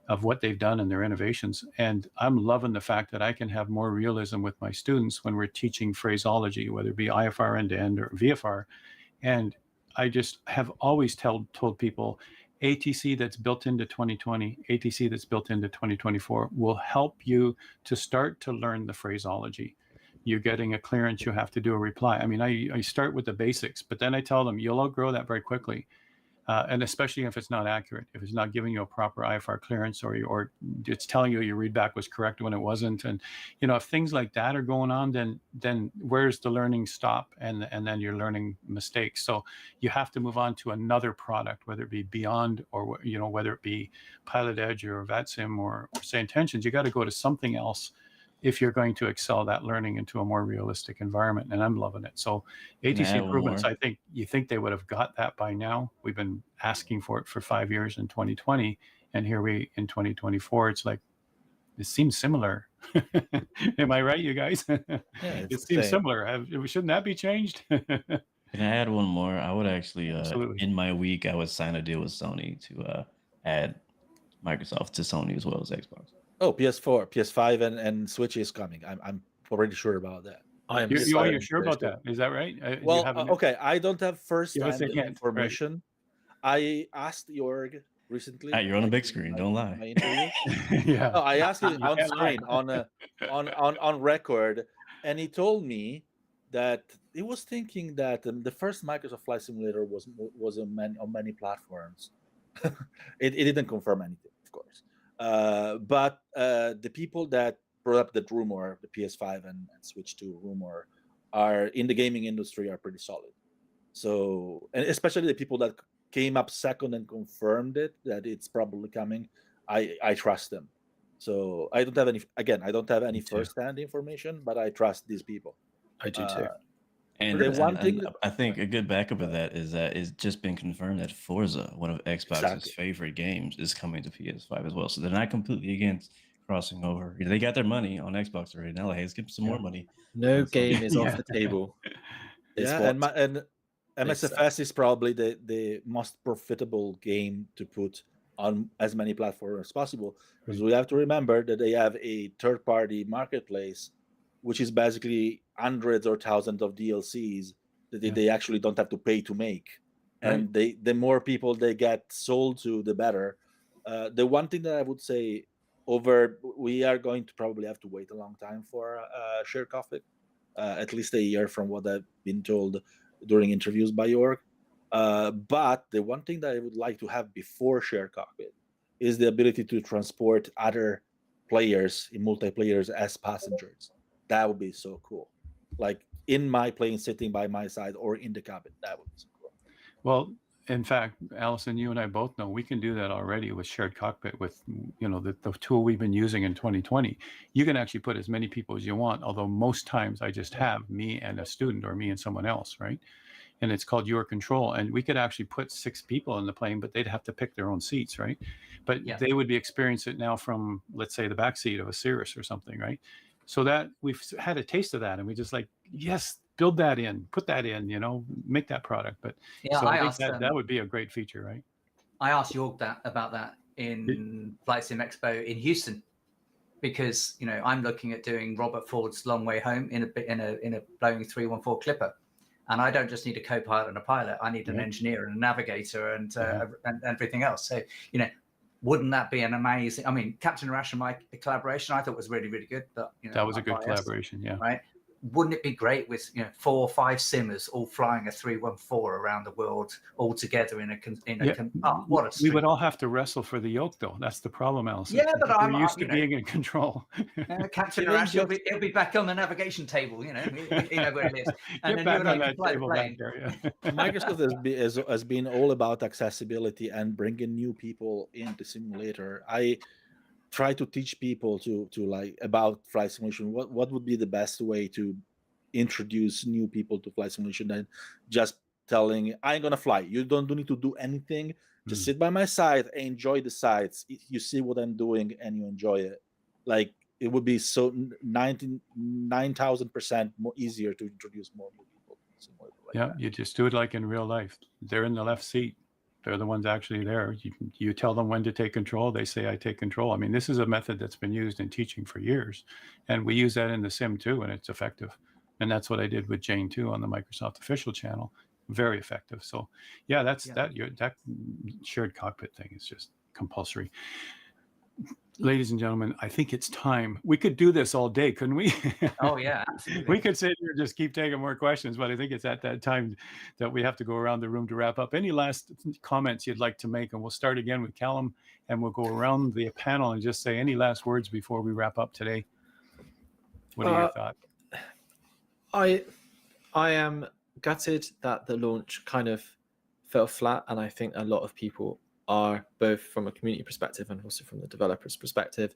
of what they've done and their innovations. And I'm loving the fact that I can have more realism with my students when we're teaching phraseology, whether it be IFR end-to-end or VFR. And I just have always told people, ATC that's built into 2020, ATC that's built into 2024 will help you to start to learn the phraseology. You're getting a clearance, you have to do a reply. I mean, I start with the basics, but then I tell them you'll outgrow that very quickly. And especially if it's not accurate, if it's not giving you a proper IFR clearance, or it's telling you your readback was correct when it wasn't. And, you know, if things like that are going on, then where's the learning stop? And then you're learning mistakes. So you have to move on to another product, whether it be Beyond or, you know, whether it be Pilot Edge or FlightSim or Say Intentions. You got to go to something else if you're going to excel that learning into a more realistic environment. And I'm loving it. So ATC improvements, I think they would have got that by now. We've been asking for it for 5 years in 2020. And here we in 2024, it's like, it seems similar. Am I right, you guys? Yeah, it seems similar. Shouldn't that be changed? Can I add one more? I would actually, in my week, I would sign a deal with Sony to add Microsoft to Sony as well as Xbox. Oh, PS4, PS5, and Switch is coming. I'm already sure about that. You're sure about that? Is that right? Well, okay. I don't have first-hand information. Right. I asked Jorg recently. You're on a big screen. Don't lie. Yeah. No, I asked him on screen on record, and he told me that he was thinking that the first Microsoft Flight Simulator was on many platforms. It didn't confirm anything, of course. But the people that brought up that rumor, the PS5 and Switch 2 rumor, are in the gaming industry are pretty solid. So, and especially the people that came up second and confirmed it, that it's probably coming, I trust them. So I don't have any. Again, I don't have any Me too. first-hand information, but I trust these people. I do too. And, The and, one thing and I think a good backup of that is that it's just been confirmed that Forza, one of Xbox's Exactly. favorite games, is coming to PS5 as well. So they're not completely against crossing over. They got their money on Xbox already. Now, like, hey, let's get some more money. No on something. game is Yeah. off the table. Is Yeah, what and they've said. MSFS is probably the most profitable game to put on as many platforms as possible, because we have to remember that they have a third-party marketplace, which is basically hundreds or thousands of DLCs that they actually don't have to pay to make, and the more people they get sold to, the better. The one thing that I would say, we are going to probably have to wait a long time for shared cockpit, at least a year from what I've been told during interviews by Jorg. But the one thing that I would like to have before shared cockpit is the ability to transport other players in multiplayers as passengers. That would be so cool. Like in my plane, sitting by my side, or in the cabin. That would be so cool. Well, in fact, Allison, you and I both know we can do that already with shared cockpit with, the tool we've been using in 2020. You can actually put as many people as you want, although most times I just have me and a student or me and someone else, right? And it's called Your Control. And we could actually put 6 people in the plane, but they'd have to pick their own seats, right? But they would be experiencing it now from, let's say, the back seat of a Cirrus or something, right? So that we've had a taste of that, and we just like, yes, build that in, put that in, make that product. But so I think that would be a great feature, right? I asked Jorg about that in FlightSim Expo in Houston, because I'm looking at doing Robert Ford's Long Way Home in a Boeing 314 Clipper, and I don't just need a co-pilot and a pilot. I need an engineer and a navigator and everything else. So wouldn't that be an amazing? I mean, Captain Rash and my collaboration I thought was really, really good. But that was a good collaboration, yeah. Right. Wouldn't it be great with 4 or 5 simmers all flying a 314 around the world all together in a what a we would all have to wrestle for the yoke, though. That's the problem, Allison. Yeah, but we're used to being in control. Captain Rash, he'll be back on the navigation table. He know where it is. And Get then back on that table back there. Yeah. Microsoft has been all about accessibility and bringing new people into simulator. I try to teach people to like about flight simulation. What would be the best way to introduce new people to flight simulation than just telling, I'm gonna fly. You don't need to do anything. Just sit by my side, enjoy the sights. You see what I'm doing and you enjoy it. Like it would be so 9,000% more easier to introduce more new people. You just do it like in real life. They're in the left seat. They're the ones actually there. You tell them when to take control. They say, I take control. I mean, this is a method that's been used in teaching for years. And we use that in the sim too, and it's effective. And that's what I did with Jane too on the Microsoft official channel. Very effective. So that shared cockpit thing is just compulsory. Ladies and gentlemen, I think it's time. We could do this all day, couldn't we? Oh, yeah, absolutely. We could sit here and just keep taking more questions, but I think it's at that time that we have to go around the room to wrap up. Any last comments you'd like to make? And we'll start again with Calum, and we'll go around the panel and just say any last words before we wrap up today. What are your thoughts? I am gutted that the launch kind of fell flat, and I think a lot of people are, both from a community perspective and also from the developer's perspective.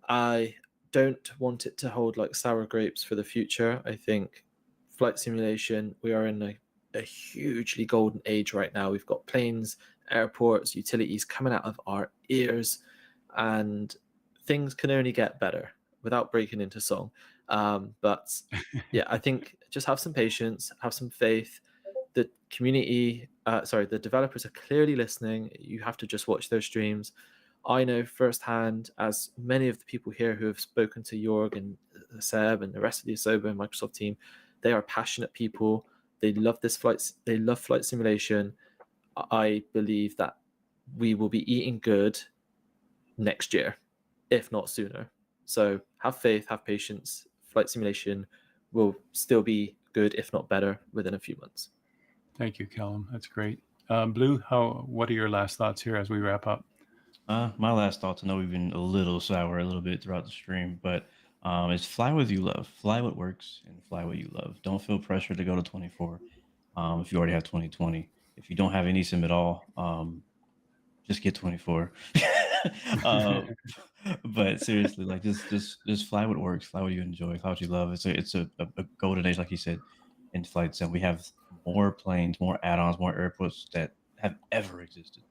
I don't want it to hold like sour grapes for the future. I think flight simulation, we are in a hugely golden age right now. We've got planes, airports, utilities coming out of our ears, and things can only get better without breaking into song. But yeah, I think just have some patience, have some faith. The community, the developers are clearly listening. You have to just watch their streams. I know firsthand, as many of the people here who have spoken to Jorg and Seb and the rest of the Asobo and Microsoft team, they are passionate people. They love this flight. They love flight simulation. I believe that we will be eating good next year, if not sooner. So have faith, have patience. Flight simulation will still be good, if not better, within a few months. Thank you, Calum. That's great. Blue, what are your last thoughts here as we wrap up? My last thoughts, I know we've been a little sour a little bit throughout the stream, but is fly what you love. Fly what works and fly what you love. Don't feel pressure to go to 24 if you already have 2020. If you don't have any sim at all, just get 24. But seriously, like just fly what works, fly what you enjoy, fly what you love. It's a golden age, like you said, in flight sim. We have more planes, more add-ons, more airports that have ever existed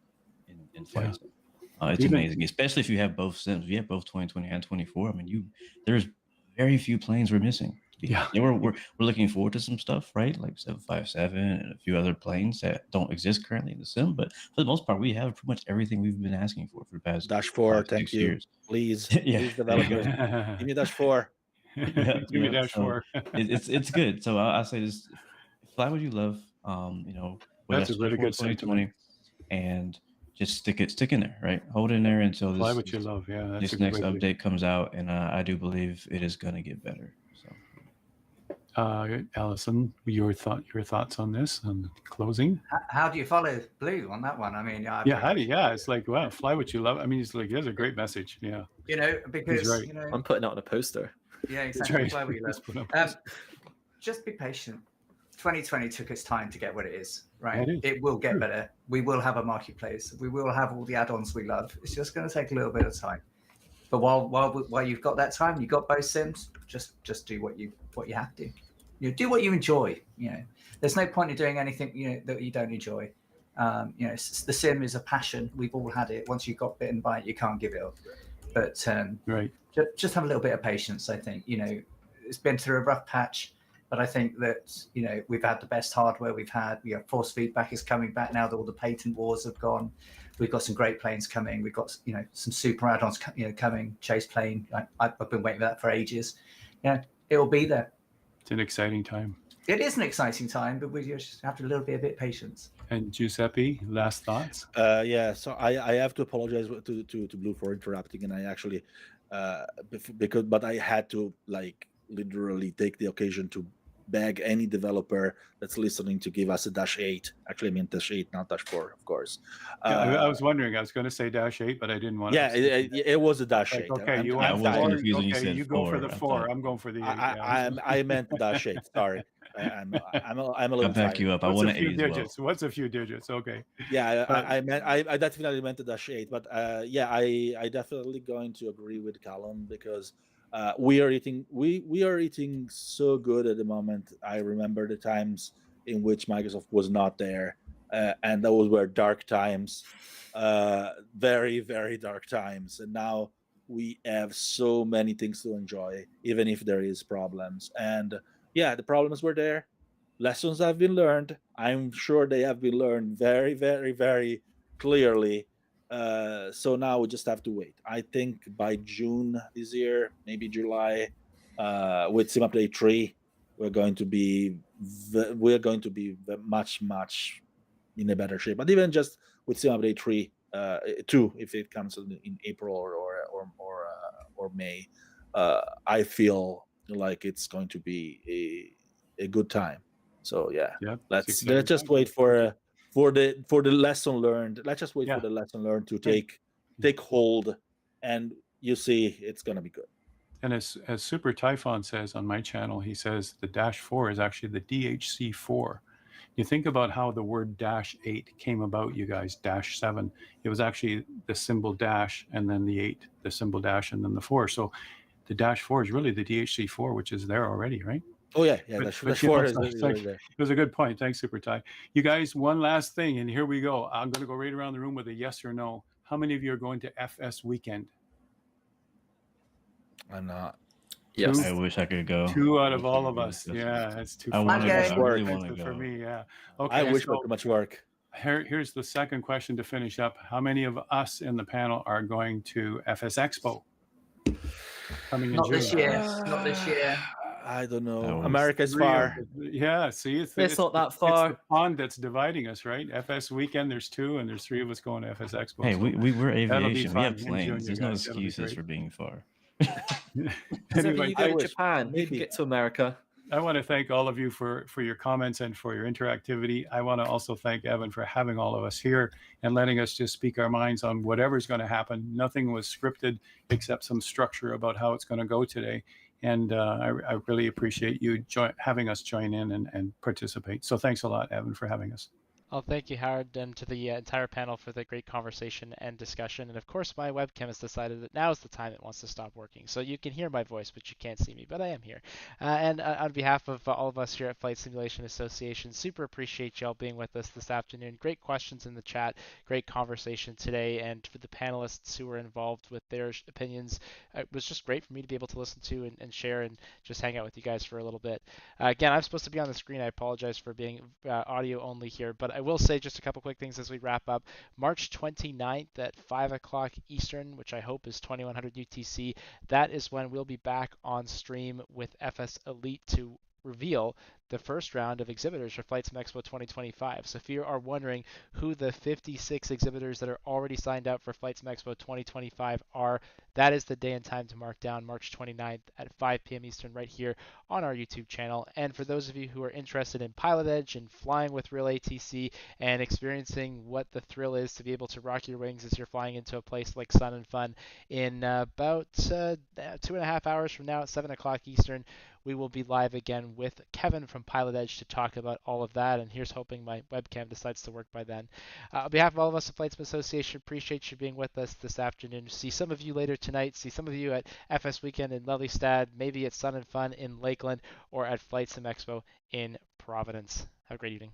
in flight sim. It's Even- amazing, especially if you have both sims. If you have both 2020 and 24. I mean, there's very few planes we're missing. Yeah. We're looking forward to some stuff, right? Like 757 and a few other planes that don't exist currently in the sim. But for the most part, we have pretty much everything we've been asking for the past Dash 4, 5, thank 6 you. years. Please, Yeah, please, there you go. developers, give me Dash 4. Yeah, Give me yeah. dash So 4. it's good. So I say this: fly what you love. With That's a us really for good 2020, and just stick in there, right? Hold in there until Fly what you love. Yeah, that's a this good next way to do it. update comes out, and I do believe it is going to get better. So, Allison, your thoughts on this and closing? How do you follow Blue on that one? I mean, It's like, wow, fly what you love. I mean, it's like, that's a great message. Yeah, because right. I'm putting it on a poster. Yeah, that's exactly. right. Fly what you love. Let's put up Just be patient. 2020 took its time to get what it is, right? It is. It will get True. better. We will have a marketplace. We will have all the add-ons we love. It's just going to take a little bit of time. But while you've got that time, you've got both sims. Just do what you have to. Do what you enjoy. There's no point in doing anything that you don't enjoy. The sim is a passion. We've all had it. Once you've got bitten by it, you can't give it up. But right. Just have a little bit of patience. I think it's been through a rough patch. But I think that, we've had the best hardware we've had. Force feedback is coming back now that all the patent wars have gone. We've got some great planes coming. We've got, some super add-ons, coming. Chase plane. I've been waiting for that for ages. It will be there. It's an exciting time. It is an exciting time, but we just have to a little bit of patience. And Giuseppe, last thoughts? Yeah, so I have to apologize to Blue for interrupting, and I actually, but I had to literally take the occasion to beg any developer that's listening to give us a Dash 8. Actually, I mean Dash 8, not Dash 4, of course. I was wondering. I was going to say Dash 8, but I didn't want to. Yeah, it was a Dash 8. Okay, you I want was 4? confused when you Okay, said you go 4. for the 4. I'm going for the 8. I meant Dash 8. Sorry, I'm a little. I'll back you up. I want an 8 as well. What's a few digits? Okay. Yeah, I definitely meant the Dash 8, but I definitely going to agree with Calum because we are eating so good at the moment. I remember the times in which Microsoft was not there, and those were dark times, very, very dark times. And now we have so many things to enjoy, even if there is problems. And yeah, the problems were there. Lessons have been learned. I'm sure they have been learned very, very, very clearly. So now we just have to wait. I think by June this year, maybe July, with Sim Update 3, we're going to be much in a better shape. But even just with Sim Update 3, 2, if it comes in April or May, I feel like it's going to be a good time. So yeah, let's just wait for the lesson learned. Let's just wait for the lesson learned to take hold, and you see it's gonna be good. And as Super Typhon says on my channel, he says the Dash 4 is actually the DHC4. You think about how the word Dash 8 came about, you guys. Dash 7. It was actually the symbol dash and then the 8, the symbol dash and then the 4. So the Dash 4 is really the DHC4, which is there already, right? Oh yeah, Dash 4 is there. It was a good point. Thanks, Super Ty. You guys, one last thing, and here we go. I'm going to go right around the room with a yes or no. How many of you are going to FS weekend? I'm not. Yes. I wish I could go. 2 out of all of us. Yeah, that's too far. I want to go. I really Expensive want to go. for me. Yeah. Okay. I wish for too much work. Here's the second question to finish up. How many of us in the panel are going to FS Expo? Coming in Not June. this year. Not this year. I don't know. was America's far. Yeah, see, It's not that far. It's the pond that's dividing us, right? FS weekend, there's 2, and there's 3 of us going to FS Expo. Hey, so we're that'll be aviation. We fun have in planes. June, There's you no guys. That'll be excuses great. for being far. Anyway, You go I to wish. Japan, you Maybe. can get to America. I want to thank all of you for your comments and for your interactivity. I want to also thank Evan for having all of us here and letting us just speak our minds on whatever's going to happen. Nothing was scripted except some structure about how it's going to go today. And I really appreciate you having us join in and participate. So thanks a lot, Evan, for having us. Well, thank you, Howard, and to the entire panel for the great conversation and discussion. And of course, my webcam has decided that now is the time it wants to stop working. So you can hear my voice, but you can't see me, but I am here. And on behalf of all of us here at Flight Simulation Association, super appreciate y'all being with us this afternoon. Great questions in the chat, great conversation today. And for the panelists who were involved with their opinions, it was just great for me to be able to listen to and share and just hang out with you guys for a little bit. Again, I'm supposed to be on the screen. I apologize for being audio only here, but I will say just a couple quick things as we wrap up. March 29th at 5 o'clock Eastern, which I hope is 2100 UTC, that is when we'll be back on stream with FS Elite to reveal the first round of exhibitors for FlightSim Expo 2025. So if you are wondering who the 56 exhibitors that are already signed up for FlightSim Expo 2025 are, that is the day and time to mark down, March 29th at 5 p.m. Eastern, right here on our YouTube channel. And for those of you who are interested in Pilot Edge and flying with real ATC and experiencing what the thrill is to be able to rock your wings as you're flying into a place like Sun and Fun, in about 2.5 hours from now at 7 o'clock Eastern, we will be live again with Kevin from Pilot Edge to talk about all of that. And here's hoping my webcam decides to work by then. On behalf of all of us at FlightSim Association, appreciate you being with us this afternoon. See some of you later tonight. See some of you at FS Weekend in Lelystad, maybe at Sun and Fun in Lakeland, or at FlightSim Expo in Providence. Have a great evening.